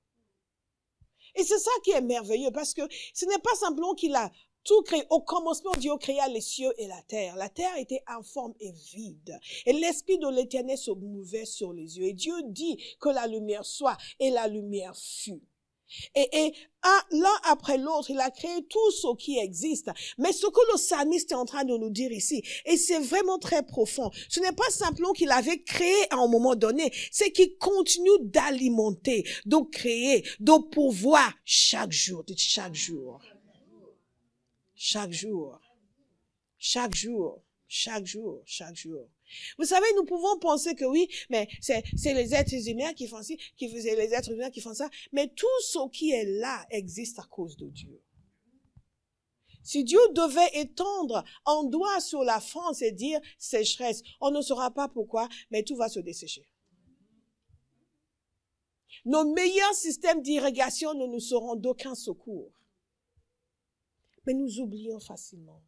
Speaker 1: Et c'est ça qui est merveilleux parce que ce n'est pas simplement qu'il a tout créé. Au commencement, Dieu créa les cieux et la terre. La terre était informe et vide. Et l'Esprit de l'Éternel se mouvait sur les yeux. Et Dieu dit que la lumière soit et la lumière fut. Et l'un après l'autre, il a créé tout ce qui existe. Mais ce que le psalmiste est en train de nous dire ici, et c'est vraiment très profond, ce n'est pas simplement qu'il avait créé à un moment donné, c'est qu'il continue d'alimenter, de créer, de pourvoir chaque jour. Dites chaque jour. Chaque jour. Chaque jour. Chaque jour. Chaque jour. Vous savez, nous pouvons penser que oui, mais c'est les êtres humains qui font ci, c'est les êtres humains qui font ça. Mais tout ce qui est là existe à cause de Dieu. Si Dieu devait étendre un doigt sur la France et dire sécheresse, on ne saura pas pourquoi, mais tout va se dessécher. Nos meilleurs systèmes d'irrigation ne nous seront d'aucun secours. Mais nous oublions facilement.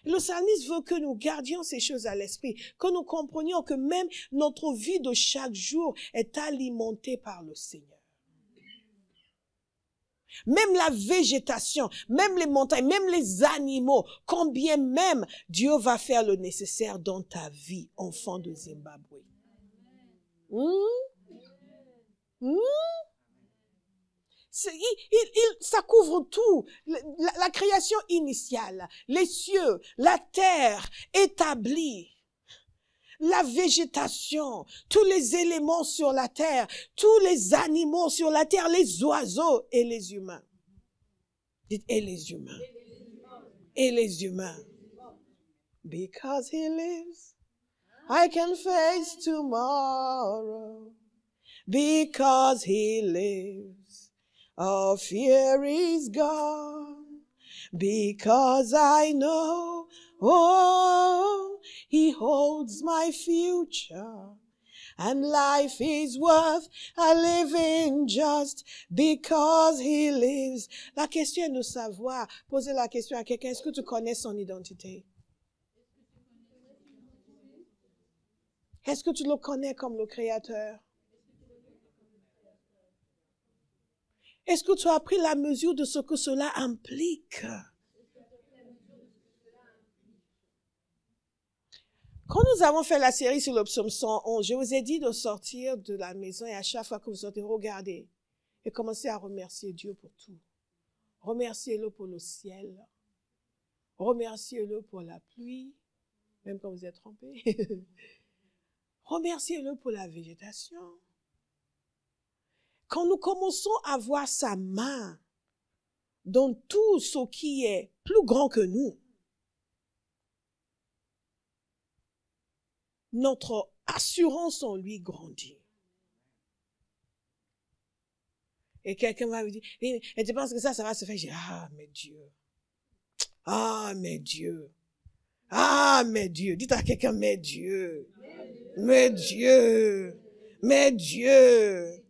Speaker 1: Le psalmiste veut que nous gardions ces choses à l'esprit, que nous comprenions que même notre vie de chaque jour est alimentée par le Seigneur. Même la végétation, même les montagnes, même les animaux, combien même Dieu va faire le nécessaire dans ta vie, enfant de Zimbabwe. Ça couvre tout. La création initiale, les cieux, la terre établie, la végétation, tous les éléments sur la terre, tous les animaux sur la terre, les oiseaux et les humains. Dites, et les humains. Et les humains. Because he lives, I can face tomorrow. Because he lives, all fear is gone. Because I know, oh, he holds my future. And life is worth a living just because he lives. La question est de savoir, poser la question à quelqu'un, est-ce que tu connais son identité? Est-ce que tu le connais comme le Créateur? Est-ce que tu as pris la mesure de ce que cela implique? Quand nous avons fait la série sur le psaume 111, je vous ai dit de sortir de la maison et à chaque fois que vous sortez, regardez et commencez à remercier Dieu pour tout. Remerciez-le pour le ciel. Remerciez-le pour la pluie, même quand vous êtes trempé. Remerciez-le pour la végétation. Quand nous commençons à voir sa main dans tout ce qui est plus grand que nous, notre assurance en lui grandit. Et quelqu'un va me dire, et tu penses que ça va se faire? Je dis, ah, mais Dieu. Ah, mais Dieu. Ah, mais Dieu. Dites à quelqu'un, mais Dieu. Mais Dieu. Mais Dieu.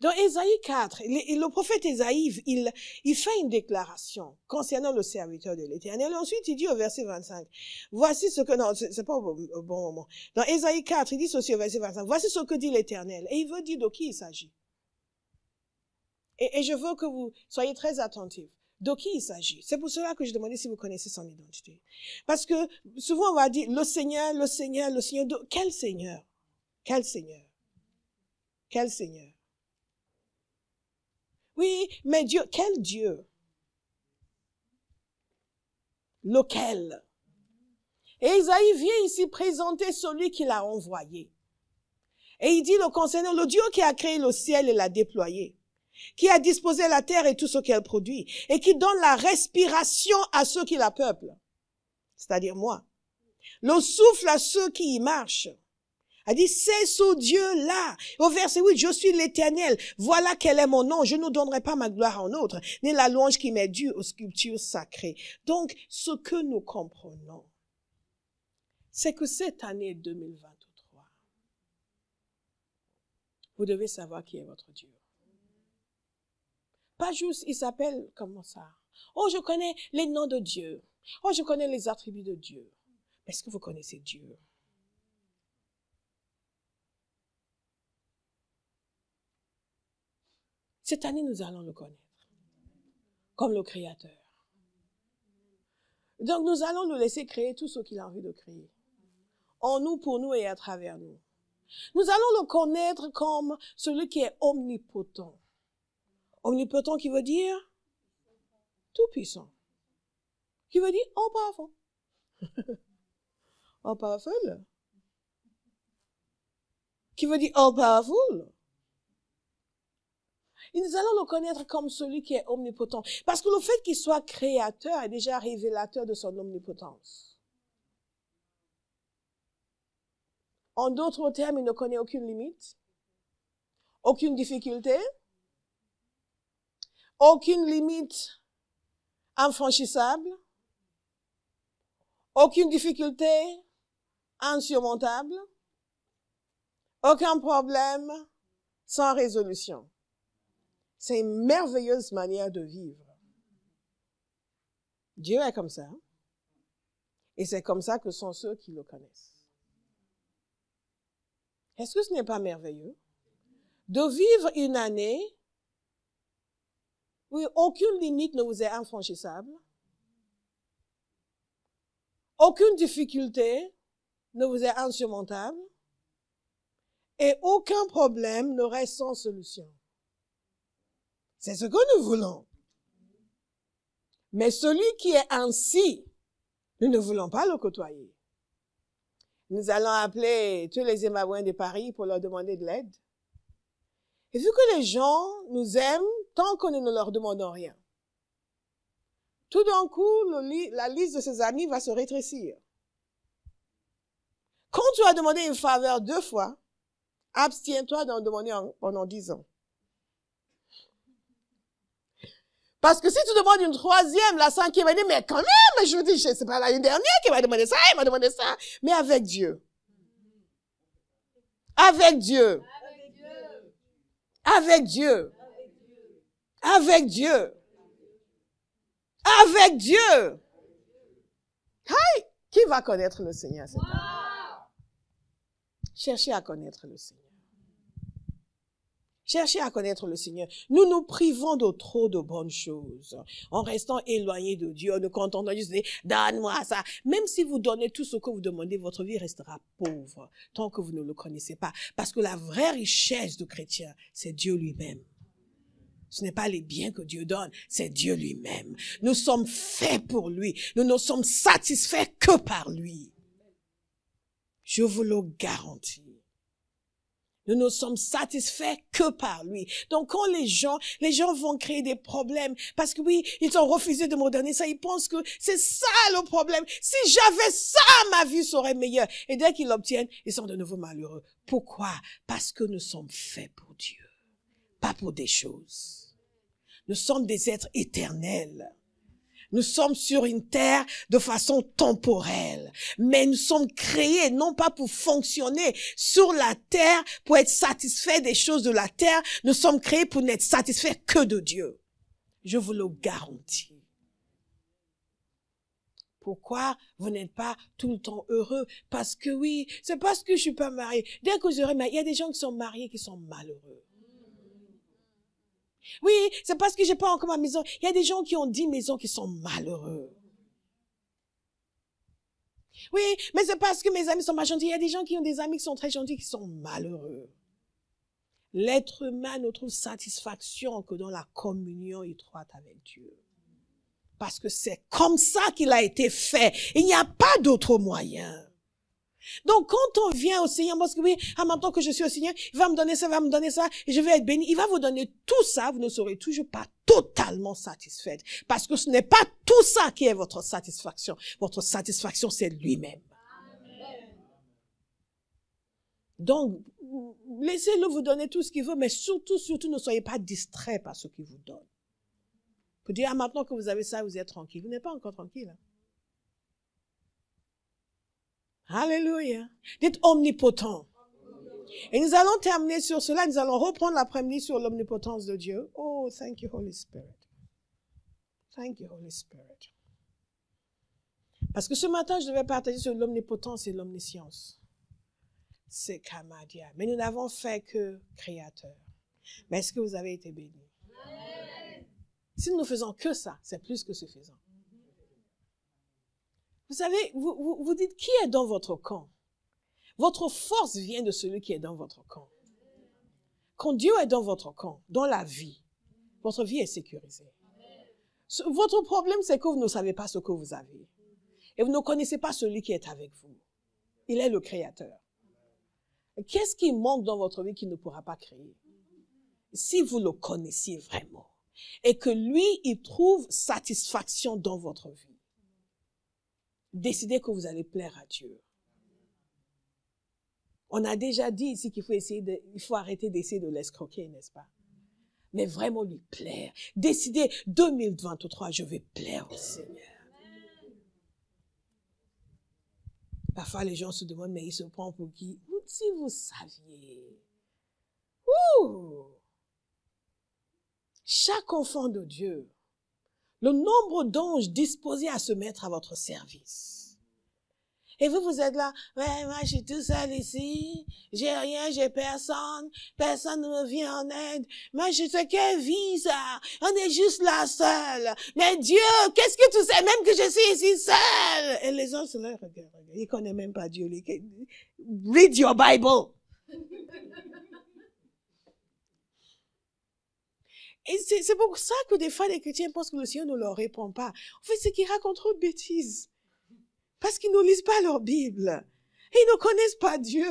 Speaker 1: Dans Ésaïe 4, le prophète Ésaïe, il fait une déclaration concernant le serviteur de l'Éternel. Et ensuite, il dit au verset 25, voici ce que, non, c'est pas au bon moment. Dans Ésaïe 4, il dit ceci au verset 25, voici ce que dit l'Éternel. Et il veut dire de qui il s'agit. Et je veux que vous soyez très attentifs. De qui il s'agit? C'est pour cela que je demandais si vous connaissez son identité. Parce que souvent on va dire le Seigneur, le Seigneur, le Seigneur. Quel Seigneur? Quel Seigneur? Quel Seigneur? Oui, mais Dieu, quel Dieu? Lequel? Et Isaïe vient ici présenter celui qui l'a envoyé. Et il dit le concernant le Dieu qui a créé le ciel et l'a déployé, qui a disposé la terre et tout ce qu'elle produit, et qui donne la respiration à ceux qui la peuplent, c'est-à-dire moi. Le souffle à ceux qui y marchent. A dit, c'est ce Dieu-là. Au verset 8, je suis l'Éternel. Voilà quel est mon nom. Je ne donnerai pas ma gloire en autre, ni la louange qui m'est due aux sculptures sacrées. Donc, ce que nous comprenons, c'est que cette année 2023, vous devez savoir qui est votre Dieu. Pas juste, il s'appelle comment ça? Oh, je connais les noms de Dieu. Oh, je connais les attributs de Dieu. Est-ce que vous connaissez Dieu? Cette année, nous allons le connaître comme le Créateur. Donc, nous allons le laisser créer tout ce qu'il a envie de créer. En nous, pour nous et à travers nous. Nous allons le connaître comme celui qui est omnipotent. Omnipotent qui veut dire tout puissant. Qui veut dire all powerful. All powerful. Qui veut dire all powerful. Et nous allons le connaître comme celui qui est omnipotent. Parce que le fait qu'il soit créateur est déjà révélateur de son omnipotence. En d'autres termes, il ne connaît aucune limite, aucune difficulté, aucune limite infranchissable, aucune difficulté insurmontable, aucun problème sans résolution. C'est une merveilleuse manière de vivre. Dieu est comme ça. Et c'est comme ça que sont ceux qui le connaissent. Est-ce que ce n'est pas merveilleux de vivre une année où aucune limite ne vous est infranchissable, aucune difficulté ne vous est insurmontable et aucun problème ne reste sans solution? C'est ce que nous voulons. Mais celui qui est ainsi, nous ne voulons pas le côtoyer. Nous allons appeler tous les Zimbabwéens de Paris pour leur demander de l'aide. Et vu que les gens nous aiment tant que nous ne leur demandons rien, tout d'un coup, la liste de ses amis va se rétrécir. Quand tu as demandé une faveur 2 fois, abstiens-toi d'en demander pendant 10 ans. Parce que si tu demandes une 3e, la 5e, elle dit, mais quand même, je vous dis, c'est pas l'année dernière qui m'a demandé ça, il m'a demandé ça. Mais avec Dieu. Avec Dieu. Avec Dieu. Avec Dieu. Avec Dieu. Hey, qui va connaître le Seigneur cette année? Cherchez à connaître le Seigneur. Cherchez à connaître le Seigneur. Nous nous privons de trop de bonnes choses en restant éloignés de Dieu, en nous contentant juste de dire, donne-moi ça. Même si vous donnez tout ce que vous demandez, votre vie restera pauvre tant que vous ne le connaissez pas. Parce que la vraie richesse du chrétien, c'est Dieu lui-même. Ce n'est pas les biens que Dieu donne, c'est Dieu lui-même. Nous sommes faits pour lui. Nous ne sommes satisfaits que par lui. Je vous le garantis. Nous ne sommes satisfaits que par lui. Donc, quand les gens vont créer des problèmes, parce que oui, ils ont refusé de me donner ça, ils pensent que c'est ça le problème. Si j'avais ça, ma vie serait meilleure. Et dès qu'ils l'obtiennent, ils sont de nouveau malheureux. Pourquoi? Parce que nous sommes faits pour Dieu, pas pour des choses. Nous sommes des êtres éternels. Nous sommes sur une terre de façon temporelle, mais nous sommes créés non pas pour fonctionner sur la terre, pour être satisfaits des choses de la terre. Nous sommes créés pour n'être satisfaits que de Dieu. Je vous le garantis. Pourquoi vous n'êtes pas tout le temps heureux? Parce que oui, c'est parce que je suis pas mariée. Dès que j'aurai marié, il y a des gens qui sont mariés qui sont malheureux. Oui, c'est parce que j'ai pas encore ma maison. Il y a des gens qui ont 10 maisons qui sont malheureux. Oui, mais c'est parce que mes amis sont pas gentils. Il y a des gens qui ont des amis qui sont très gentils qui sont malheureux. L'être humain ne trouve satisfaction que dans la communion étroite avec Dieu. Parce que c'est comme ça qu'il a été fait. Il n'y a pas d'autre moyen. Donc, quand on vient au Seigneur, parce que oui, maintenant que je suis au Seigneur, il va me donner ça, et je vais être béni. Il va vous donner tout ça, vous ne serez toujours pas totalement satisfaite. Parce que ce n'est pas tout ça qui est votre satisfaction. Votre satisfaction, c'est lui-même. Donc, laissez-le vous donner tout ce qu'il veut, mais surtout, ne soyez pas distraits par ce qu'il vous donne. Vous dire, maintenant que vous avez ça, vous êtes tranquille. Vous n'êtes pas encore tranquille. Hein? Alléluia. Dites omnipotent. Et nous allons terminer sur cela. Nous allons reprendre l'après-midi sur l'omnipotence de Dieu. Oh, thank you, Holy Spirit. Thank you, Holy Spirit. Parce que ce matin, je devais partager sur l'omnipotence et l'omniscience. C'est Kamadia. Mais nous n'avons fait que créateur. Mais est-ce que vous avez été bénis? Si nous ne faisons que ça, c'est plus que suffisant. Vous savez, vous dites, qui est dans votre camp? Votre force vient de celui qui est dans votre camp. Quand Dieu est dans votre camp, dans la vie, votre vie est sécurisée. Votre problème, c'est que vous ne savez pas ce que vous avez. Et vous ne connaissez pas celui qui est avec vous. Il est le Créateur. Qu'est-ce qui manque dans votre vie qu'il ne pourra pas créer? Si vous le connaissiez vraiment, et que lui, il trouve satisfaction dans votre vie, décidez que vous allez plaire à Dieu. On a déjà dit ici qu'il faut arrêter d'essayer de l'escroquer, n'est-ce pas? Mais vraiment lui plaire. Décidez, 2023, je vais plaire au Seigneur. Parfois, les gens se demandent, mais il se prend pour qui? Si vous saviez. Ouh! Chaque enfant de Dieu Le nombre d'anges disposés à se mettre à votre service. Et vous êtes là, ouais, moi, je suis tout seul ici, j'ai rien, j'ai personne, personne ne me vient en aide. Moi, je sais quelle vie, ça? On est juste là seul. Mais Dieu, qu'est-ce que tu sais, même que je suis ici seul? Et les gens se là, regarde, ils connaissent même pas Dieu. Read your Bible. Et c'est pour ça que des fois, les chrétiens pensent que le Seigneur ne leur répond pas. En fait, c'est qu'ils racontent trop de bêtises. Parce qu'ils ne lisent pas leur Bible. Et ils ne connaissent pas Dieu.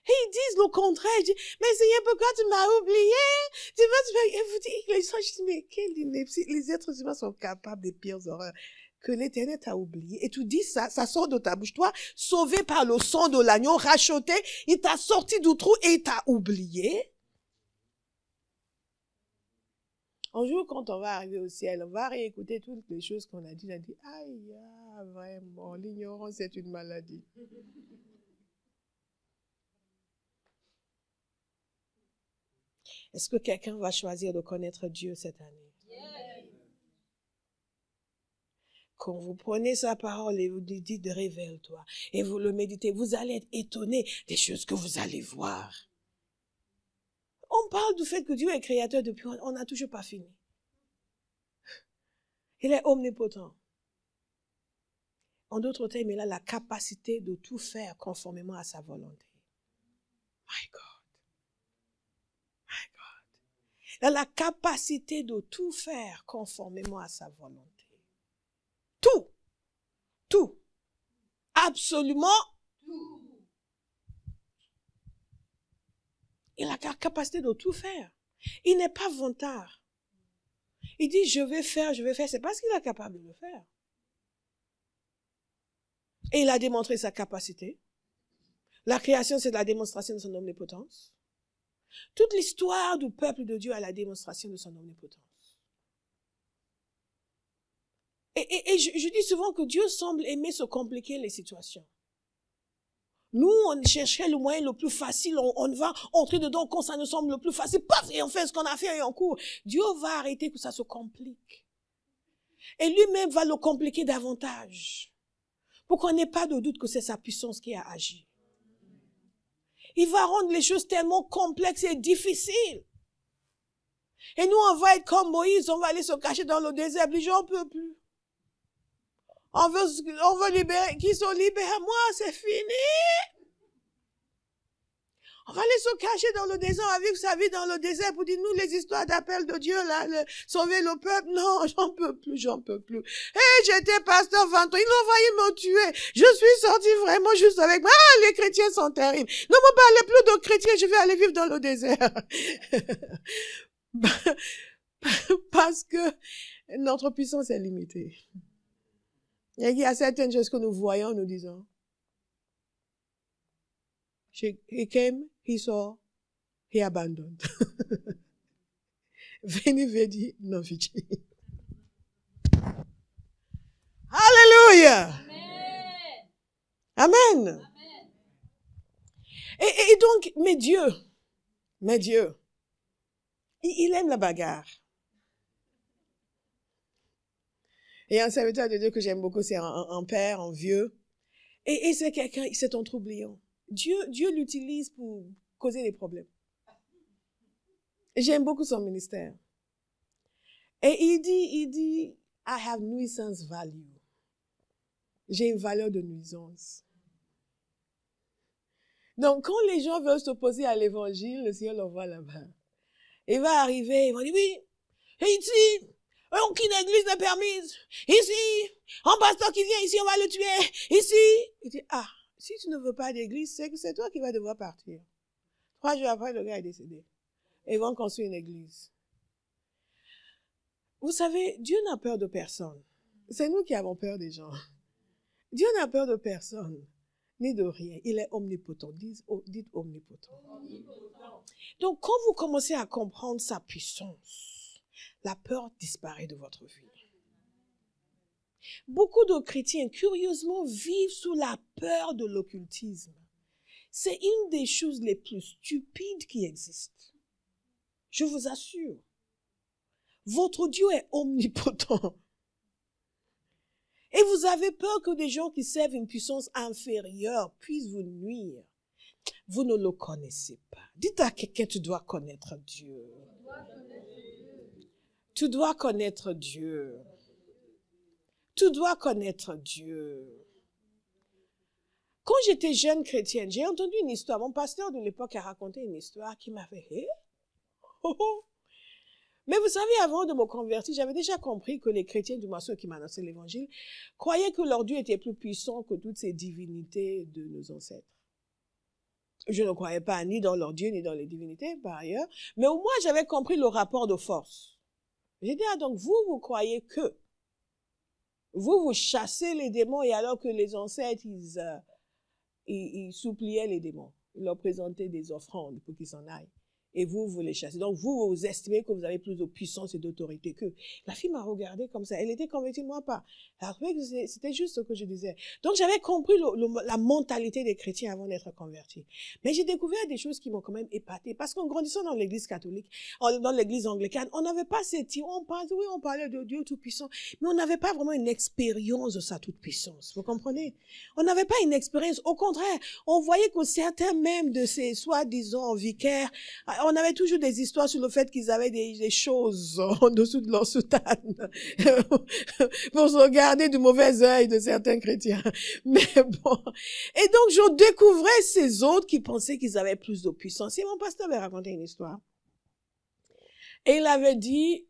Speaker 1: Et ils disent le contraire. Ils disent, mais Seigneur, pourquoi tu m'as oublié? Et vous dites, les gens, je dis, mais quelle ineptie. Les êtres humains sont capables des pires horreurs. Que l'Éternel t'a oublié. Et tu dis ça, ça sort de ta bouche. Toi, sauvé par le sang de l'agneau, racheté, il t'a sorti du trou et il t'a oublié. Un jour, quand on va arriver au ciel, on va réécouter toutes les choses qu'on a dit. On a dit, aïe, vraiment, l'ignorance est une maladie. Est-ce que quelqu'un va choisir de connaître Dieu cette année? Yeah. Quand vous prenez sa parole et vous lui dites, révèle-toi, et vous le méditez, vous allez être étonné des choses que vous allez voir. On parle du fait que Dieu est créateur depuis, on n'a toujours pas fini. Il est omnipotent. En d'autres termes, il a la capacité de tout faire conformément à sa volonté. My God. My God. Il a la capacité de tout faire conformément à sa volonté. Tout. Tout. Absolument tout. Il a la capacité de tout faire. Il n'est pas vantard. Il dit, je vais faire. C'est parce qu'il est capable de le faire. Et il a démontré sa capacité. La création, c'est la démonstration de son omnipotence. Toute l'histoire du peuple de Dieu a la démonstration de son omnipotence. Et je dis souvent que Dieu semble aimer se compliquer les situations. Nous, on cherchait le moyen le plus facile, on va entrer dedans quand ça nous semble le plus facile, paf, et on fait ce qu'on a fait et on court. Dieu va arrêter que ça se complique. Et lui-même va le compliquer davantage. Pour qu'on n'ait pas de doute que c'est sa puissance qui a agi. Il va rendre les choses tellement complexes et difficiles. Et nous, on va être comme Moïse, on va aller se cacher dans le désert, puis j'en peux plus. On veut libérer, qu'ils sont libérés, moi, c'est fini. On va aller se cacher dans le désert, on va vivre sa vie dans le désert pour dire, nous, les histoires d'appel de Dieu, là, sauver le peuple, non, j'en peux plus. J'étais pasteur 20 ans, ils ont failli me tuer. Je suis sorti vraiment juste avec moi. Les chrétiens sont terribles. Ne me parlez plus de chrétiens, je vais aller vivre dans le désert. Parce que notre puissance est limitée. Il y a certaines choses que nous voyons, nous disons. He came, he saw, he abandoned. Veni, vedi, non vici. Alléluia. Amen. Amen. Et donc, mais Dieu, il aime la bagarre. Et un serviteur de Dieu que j'aime beaucoup, c'est un père, un vieux. Et c'est quelqu'un, c'est un troublion. Dieu l'utilise pour causer des problèmes. J'aime beaucoup son ministère. Et il dit, I have nuisance value. J'ai une valeur de nuisance. Donc, quand les gens veulent s'opposer à l'évangile, le Seigneur l'envoie là-bas. Il va arriver, il va dire, oui, et ici, aucune église n'est permise. Ici, un pasteur qui vient ici, on va le tuer. Ici, il dit, si tu ne veux pas d'église, c'est que c'est toi qui vas devoir partir. 3 jours après, le gars est décédé. Et ils vont construire une église. Vous savez, Dieu n'a peur de personne. C'est nous qui avons peur des gens. Dieu n'a peur de personne, ni de rien. Il est omnipotent. Dites omnipotent. Donc, quand vous commencez à comprendre sa puissance, la peur disparaît de votre vie. Beaucoup de chrétiens, curieusement, vivent sous la peur de l'occultisme. C'est une des choses les plus stupides qui existent. Je vous assure. Votre Dieu est omnipotent. Et vous avez peur que des gens qui servent une puissance inférieure puissent vous nuire. Vous ne le connaissez pas. Dites à quelqu'un, tu dois connaître Dieu. Tu dois connaître Dieu. Tu dois connaître Dieu. Quand j'étais jeune chrétienne, j'ai entendu une histoire. Mon pasteur de l'époque a raconté une histoire qui m'a fait Mais vous savez, avant de me convertir, j'avais déjà compris que les chrétiens, du moins ceux qui m'annonçaient l'évangile, croyaient que leur Dieu était plus puissant que toutes ces divinités de nos ancêtres. Je ne croyais pas ni dans leur Dieu, ni dans les divinités, par ailleurs. Mais au moins, j'avais compris le rapport de force. J'ai dit, ah, donc vous croyez que vous chassez les démons et alors que les ancêtres, ils suppliaient les démons. Ils leur présentaient des offrandes pour qu'ils s'en aillent. Et vous les chassez. Donc, vous estimez que vous avez plus de puissance et d'autorité qu'eux. La fille m'a regardé comme ça. Elle était convaincue, moi pas. Elle a trouvé que c'était juste ce que je disais. Donc, j'avais compris la mentalité des chrétiens avant d'être converti. Mais j'ai découvert des choses qui m'ont quand même épaté. Parce qu'en grandissant dans l'église catholique, dans l'église anglicane, on n'avait pas cette idée. On parlait de Dieu tout-puissant. Mais on n'avait pas vraiment une expérience de sa toute-puissance. Vous comprenez? On n'avait pas une expérience. Au contraire, on voyait que certains même de ces soi-disant vicaires, on avait toujours des histoires sur le fait qu'ils avaient des choses en dessous de leur soutane pour se regarder du mauvais œil de certains chrétiens. Mais bon. Et donc, je découvrais ces autres qui pensaient qu'ils avaient plus de puissance. Et mon pasteur avait raconté une histoire. Et il avait dit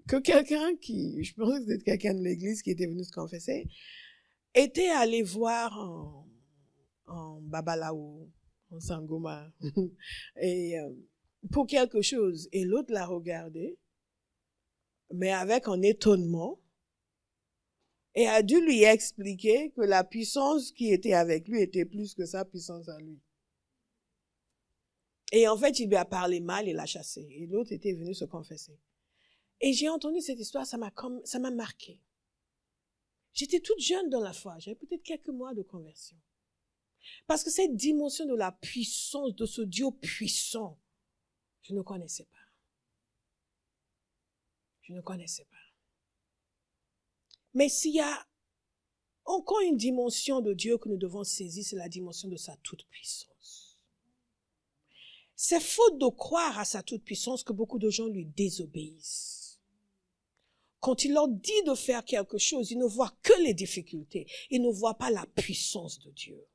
Speaker 1: que quelqu'un qui, je pense que c'était quelqu'un de l'église qui était venu se confesser, était allé voir en Babalawo, en Sangoma, et pour quelque chose. Et l'autre l'a regardé, mais avec un étonnement, et a dû lui expliquer que la puissance qui était avec lui était plus que sa puissance à lui. Et en fait, il lui a parlé mal et l'a chassé. Et l'autre était venu se confesser. Et j'ai entendu cette histoire, ça m'a marqué. J'étais toute jeune dans la foi, j'avais peut-être quelques mois de conversion. Parce que cette dimension de la puissance, de ce Dieu puissant, je ne connaissais pas. Je ne connaissais pas. Mais s'il y a encore une dimension de Dieu que nous devons saisir, c'est la dimension de sa toute-puissance. C'est faute de croire à sa toute-puissance que beaucoup de gens lui désobéissent. Quand il leur dit de faire quelque chose, ils ne voient que les difficultés. Ils ne voient pas la puissance de Dieu.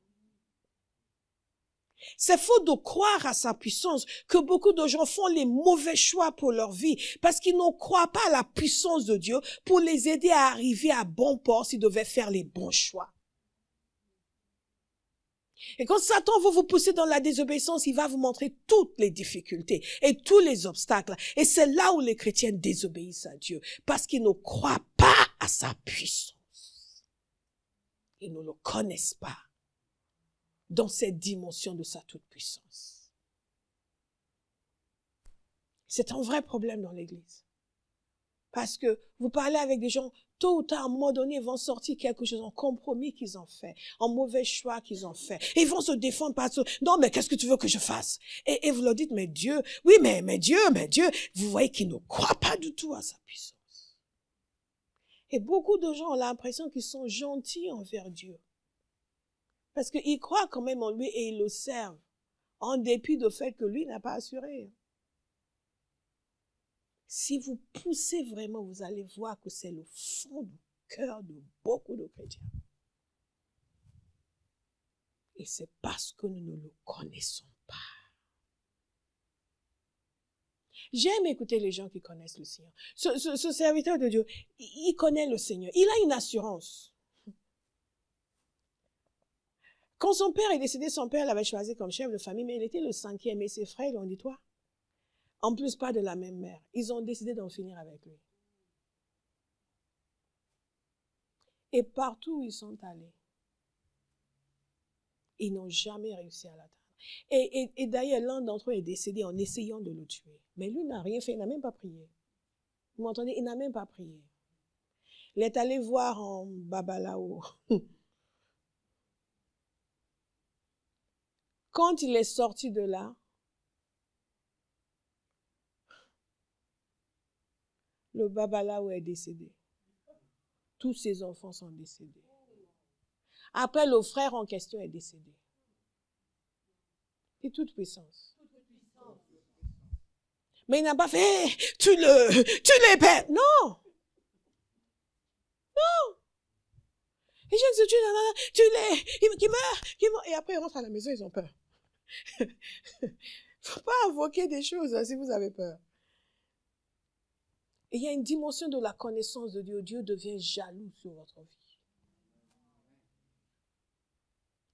Speaker 1: C'est faute de croire à sa puissance que beaucoup de gens font les mauvais choix pour leur vie parce qu'ils ne croient pas à la puissance de Dieu pour les aider à arriver à bon port s'ils devaient faire les bons choix. Et quand Satan veut vous pousser dans la désobéissance, il va vous montrer toutes les difficultés et tous les obstacles. Et c'est là où les chrétiens désobéissent à Dieu parce qu'ils ne croient pas à sa puissance. Ils ne le connaissent pas dans cette dimension de sa toute-puissance. C'est un vrai problème dans l'Église. Parce que vous parlez avec des gens, tôt ou tard, à un moment donné, ils vont sortir quelque chose, un compromis qu'ils ont fait, un mauvais choix qu'ils ont fait. Et ils vont se défendre par ça. Non, mais qu'est-ce que tu veux que je fasse? Et vous leur dites, mais Dieu, oui, mais Dieu, vous voyez qu'ils ne croient pas du tout à sa puissance. Et beaucoup de gens ont l'impression qu'ils sont gentils envers Dieu. Parce qu'ils croient quand même en lui et ils le servent, en dépit du fait que lui n'a pas assuré. Si vous poussez vraiment, vous allez voir que c'est le fond du cœur de beaucoup de chrétiens. Et c'est parce que nous ne le connaissons pas. J'aime écouter les gens qui connaissent le Seigneur. Ce serviteur de Dieu, il connaît le Seigneur. Il a une assurance. Quand son père est décédé, son père l'avait choisi comme chef de famille, mais il était le 5e et ses frères lui ont dit, toi, en plus pas de la même mère. Ils ont décidé d'en finir avec lui. Et partout où ils sont allés, ils n'ont jamais réussi à l'atteindre. Et d'ailleurs, l'un d'entre eux est décédé en essayant de le tuer. Mais lui n'a rien fait, il n'a même pas prié. Vous m'entendez? Il n'a même pas prié. Il est allé voir en Babalawo. Quand il est sorti de là, le Babalawo est décédé. tous ses enfants sont décédés. Après, le frère en question est décédé. Et toute puissance. Mais il n'a pas fait, tu les perds. Non. Non. Et Jésus, qui meurt. Et après, ils rentrent à la maison, ils ont peur. Faut pas invoquer des choses si vous avez peur. Et il y a une dimension de la connaissance de Dieu. Dieu devient jaloux sur votre vie.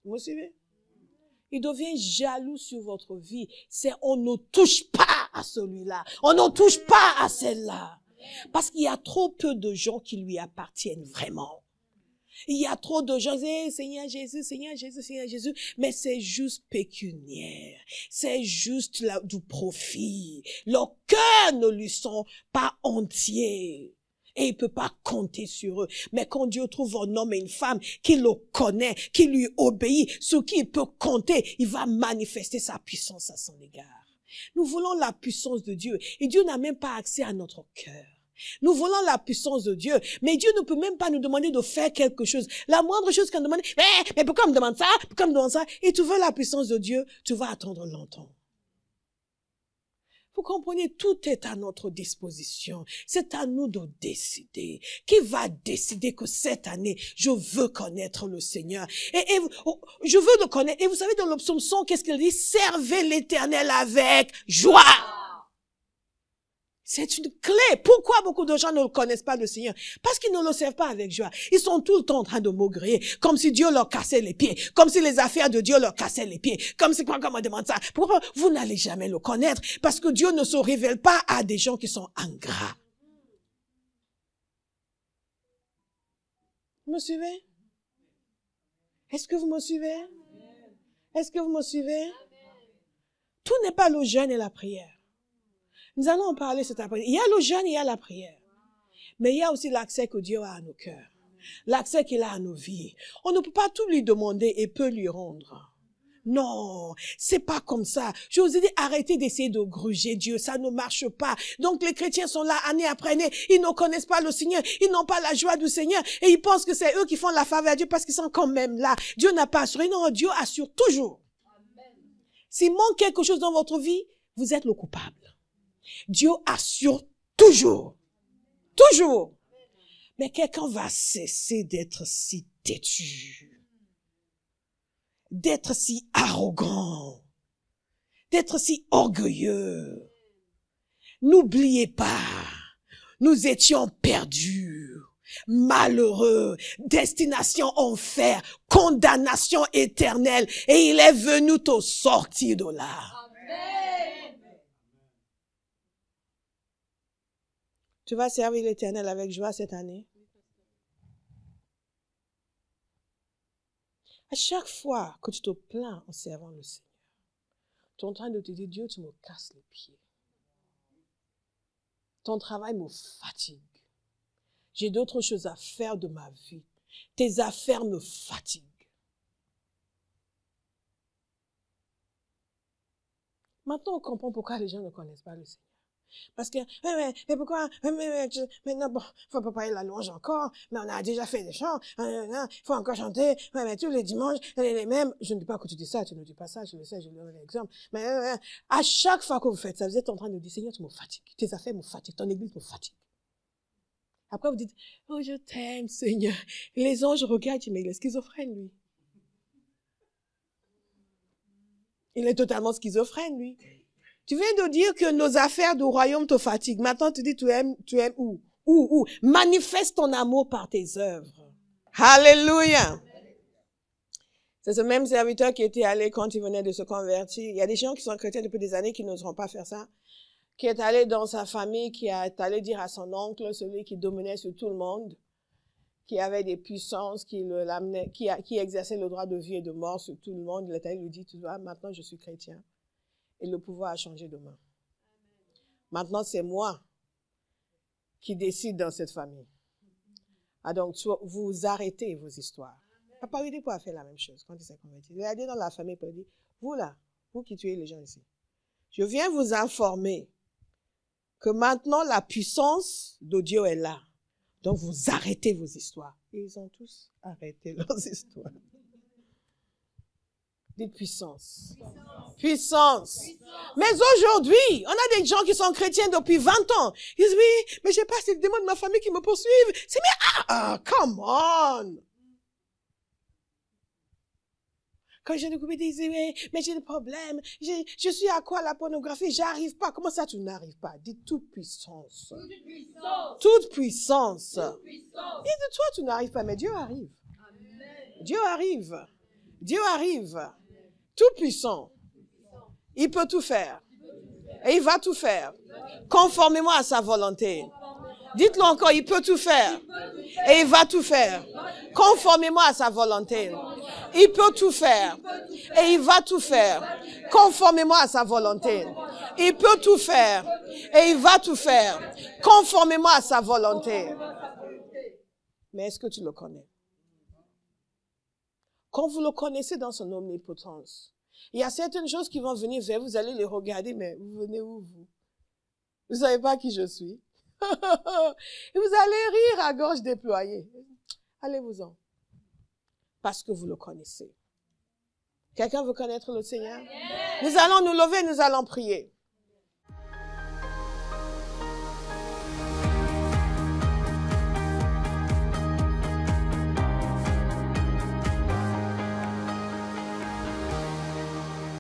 Speaker 1: Vous me suivez? Il devient jaloux sur votre vie. C'est on ne touche pas à celui-là. On ne touche pas à celle-là. Parce qu'il y a trop peu de gens qui lui appartiennent vraiment. Il y a trop de gens qui disent, Seigneur Jésus, Seigneur Jésus, Seigneur Jésus. Mais c'est juste pécuniaire. C'est juste du profit. Leurs cœurs ne lui sont pas entiers. Et il peut pas compter sur eux. Mais quand Dieu trouve un homme et une femme qui le connaît, qui lui obéit, sur qui il peut compter, il va manifester sa puissance à son égard. Nous voulons la puissance de Dieu. Et Dieu n'a même pas accès à notre cœur. Nous voulons la puissance de Dieu, mais Dieu ne peut même pas nous demander de faire quelque chose. La moindre chose qu'on demande, mais pourquoi on me demande ça? Pourquoi on me demande ça? Et tu veux la puissance de Dieu, tu vas attendre longtemps. Vous comprenez, tout est à notre disposition. C'est à nous de décider. Qui va décider que cette année, je veux connaître le Seigneur? Et je veux le connaître. Et vous savez, dans le psaume 100, qu'est-ce qu'il dit? Servez l'Éternel avec joie. C'est une clé. Pourquoi beaucoup de gens ne connaissent pas le Seigneur? Parce qu'ils ne le servent pas avec joie. Ils sont tout le temps en train de maugréer, comme si Dieu leur cassait les pieds, comme si les affaires de Dieu leur cassaient les pieds, comme si quand on demande ça. Pourquoi vous n'allez jamais le connaître? Parce que Dieu ne se révèle pas à des gens qui sont ingrats. Vous me suivez? Est-ce que vous me suivez? Est-ce que vous me suivez? Tout n'est pas le jeûne et la prière. Nous allons en parler cet après-midi. Il y a le jeûne, il y a la prière. Mais il y a aussi l'accès que Dieu a à nos cœurs. L'accès qu'il a à nos vies. On ne peut pas tout lui demander et peu lui rendre. Non, c'est pas comme ça. Je vous ai dit, arrêtez d'essayer de gruger Dieu. Ça ne marche pas. Donc les chrétiens sont là année après année. Ils ne connaissent pas le Seigneur. Ils n'ont pas la joie du Seigneur. Et ils pensent que c'est eux qui font la faveur à Dieu parce qu'ils sont quand même là. Dieu n'a pas assuré. Non, Dieu assure toujours. S'il manque quelque chose dans votre vie, vous êtes le coupable. Dieu assure toujours. Toujours. Mais quelqu'un va cesser d'être si têtu, d'être si arrogant, d'être si orgueilleux. N'oubliez pas, nous étions perdus, malheureux, destination enfer, condamnation éternelle, et il est venu te sortir de là. Tu vas servir l'Éternel avec joie cette année. À chaque fois que tu te plains en servant le Seigneur, tu es en train de te dire, Dieu, tu me casses les pieds. Ton travail me fatigue. J'ai d'autres choses à faire de ma vie. Tes affaires me fatiguent. Maintenant, on comprend pourquoi les gens ne connaissent pas le Seigneur. Parce que, mais pourquoi, maintenant, bon, faut pas parler la louange encore, mais on a déjà fait des chants, faut encore chanter, mais tous les dimanches, les mêmes, je ne dis pas que tu dis ça, tu ne dis pas ça, je le sais, je donne l'exemple, mais, à chaque fois que vous faites ça, vous êtes en train de dire, Seigneur, tu me fatigues, tes affaires me fatiguent, ton église me fatigue. Après, vous dites, oh, je t'aime, Seigneur. Et les anges regardent, mais il est schizophrène, lui. Il est totalement schizophrène, lui. Tu viens de dire que nos affaires du royaume te fatiguent. Maintenant, tu dis, tu aimes où? Où? Manifeste ton amour par tes œuvres. Alléluia. C'est ce même serviteur qui était allé quand il venait de se convertir. Il y a des gens qui sont chrétiens depuis des années qui n'oseront pas faire ça. Qui est allé dans sa famille, qui est allé dire à son oncle, celui qui dominait sur tout le monde, qui avait des puissances, qui exerçait le droit de vie et de mort sur tout le monde. Il est allé lui dire, tu vois, maintenant je suis chrétien. Et le pouvoir a changé demain. Maintenant, c'est moi qui décide dans cette famille. Ah donc, vous arrêtez vos histoires. Papa Oedipo a fait la même chose quand il s'est converti. Il est allé dans la famille pour dire, vous là, vous qui tuez les gens ici, je viens vous informer que maintenant la puissance de Dieu est là. Donc, vous arrêtez vos histoires. Et ils ont tous arrêté leurs histoires. Dites puissance. Puissance. Mais aujourd'hui, on a des gens qui sont chrétiens depuis 20 ans. Ils disent, oui, mais j'ai pas ces démons de ma famille qui me poursuivent. C'est mais, come on. Quand j'ai découvert des idées, mais j'ai des problèmes. Je suis à quoi la pornographie? J'arrive pas. Comment ça, tu n'arrives pas? Dites toute puissance. Toute puissance. Toute puissance. Toute puissance. Dites toi, tu n'arrives pas, mais Dieu arrive. Amen. Dieu arrive. Dieu arrive. Tout puissant. Il peut tout faire. Et il va tout faire. Conformément à sa volonté. Dites-le encore, il peut tout faire. Et il va tout faire. Conformément à sa volonté. Il peut tout faire. Et il va tout faire. Conformément à sa volonté. Il peut tout faire. Et il va tout faire. Conformément à sa volonté. Mais est-ce que tu le connais? Quand vous le connaissez dans son omnipotence, il y a certaines choses qui vont venir vers vous, vous allez les regarder, mais vous venez où vous? Vous ne savez pas qui je suis. Et vous allez rire à gorge déployée. Allez-vous-en. Parce que vous le connaissez. Quelqu'un veut connaître le Seigneur? Nous allons nous lever, nous allons prier.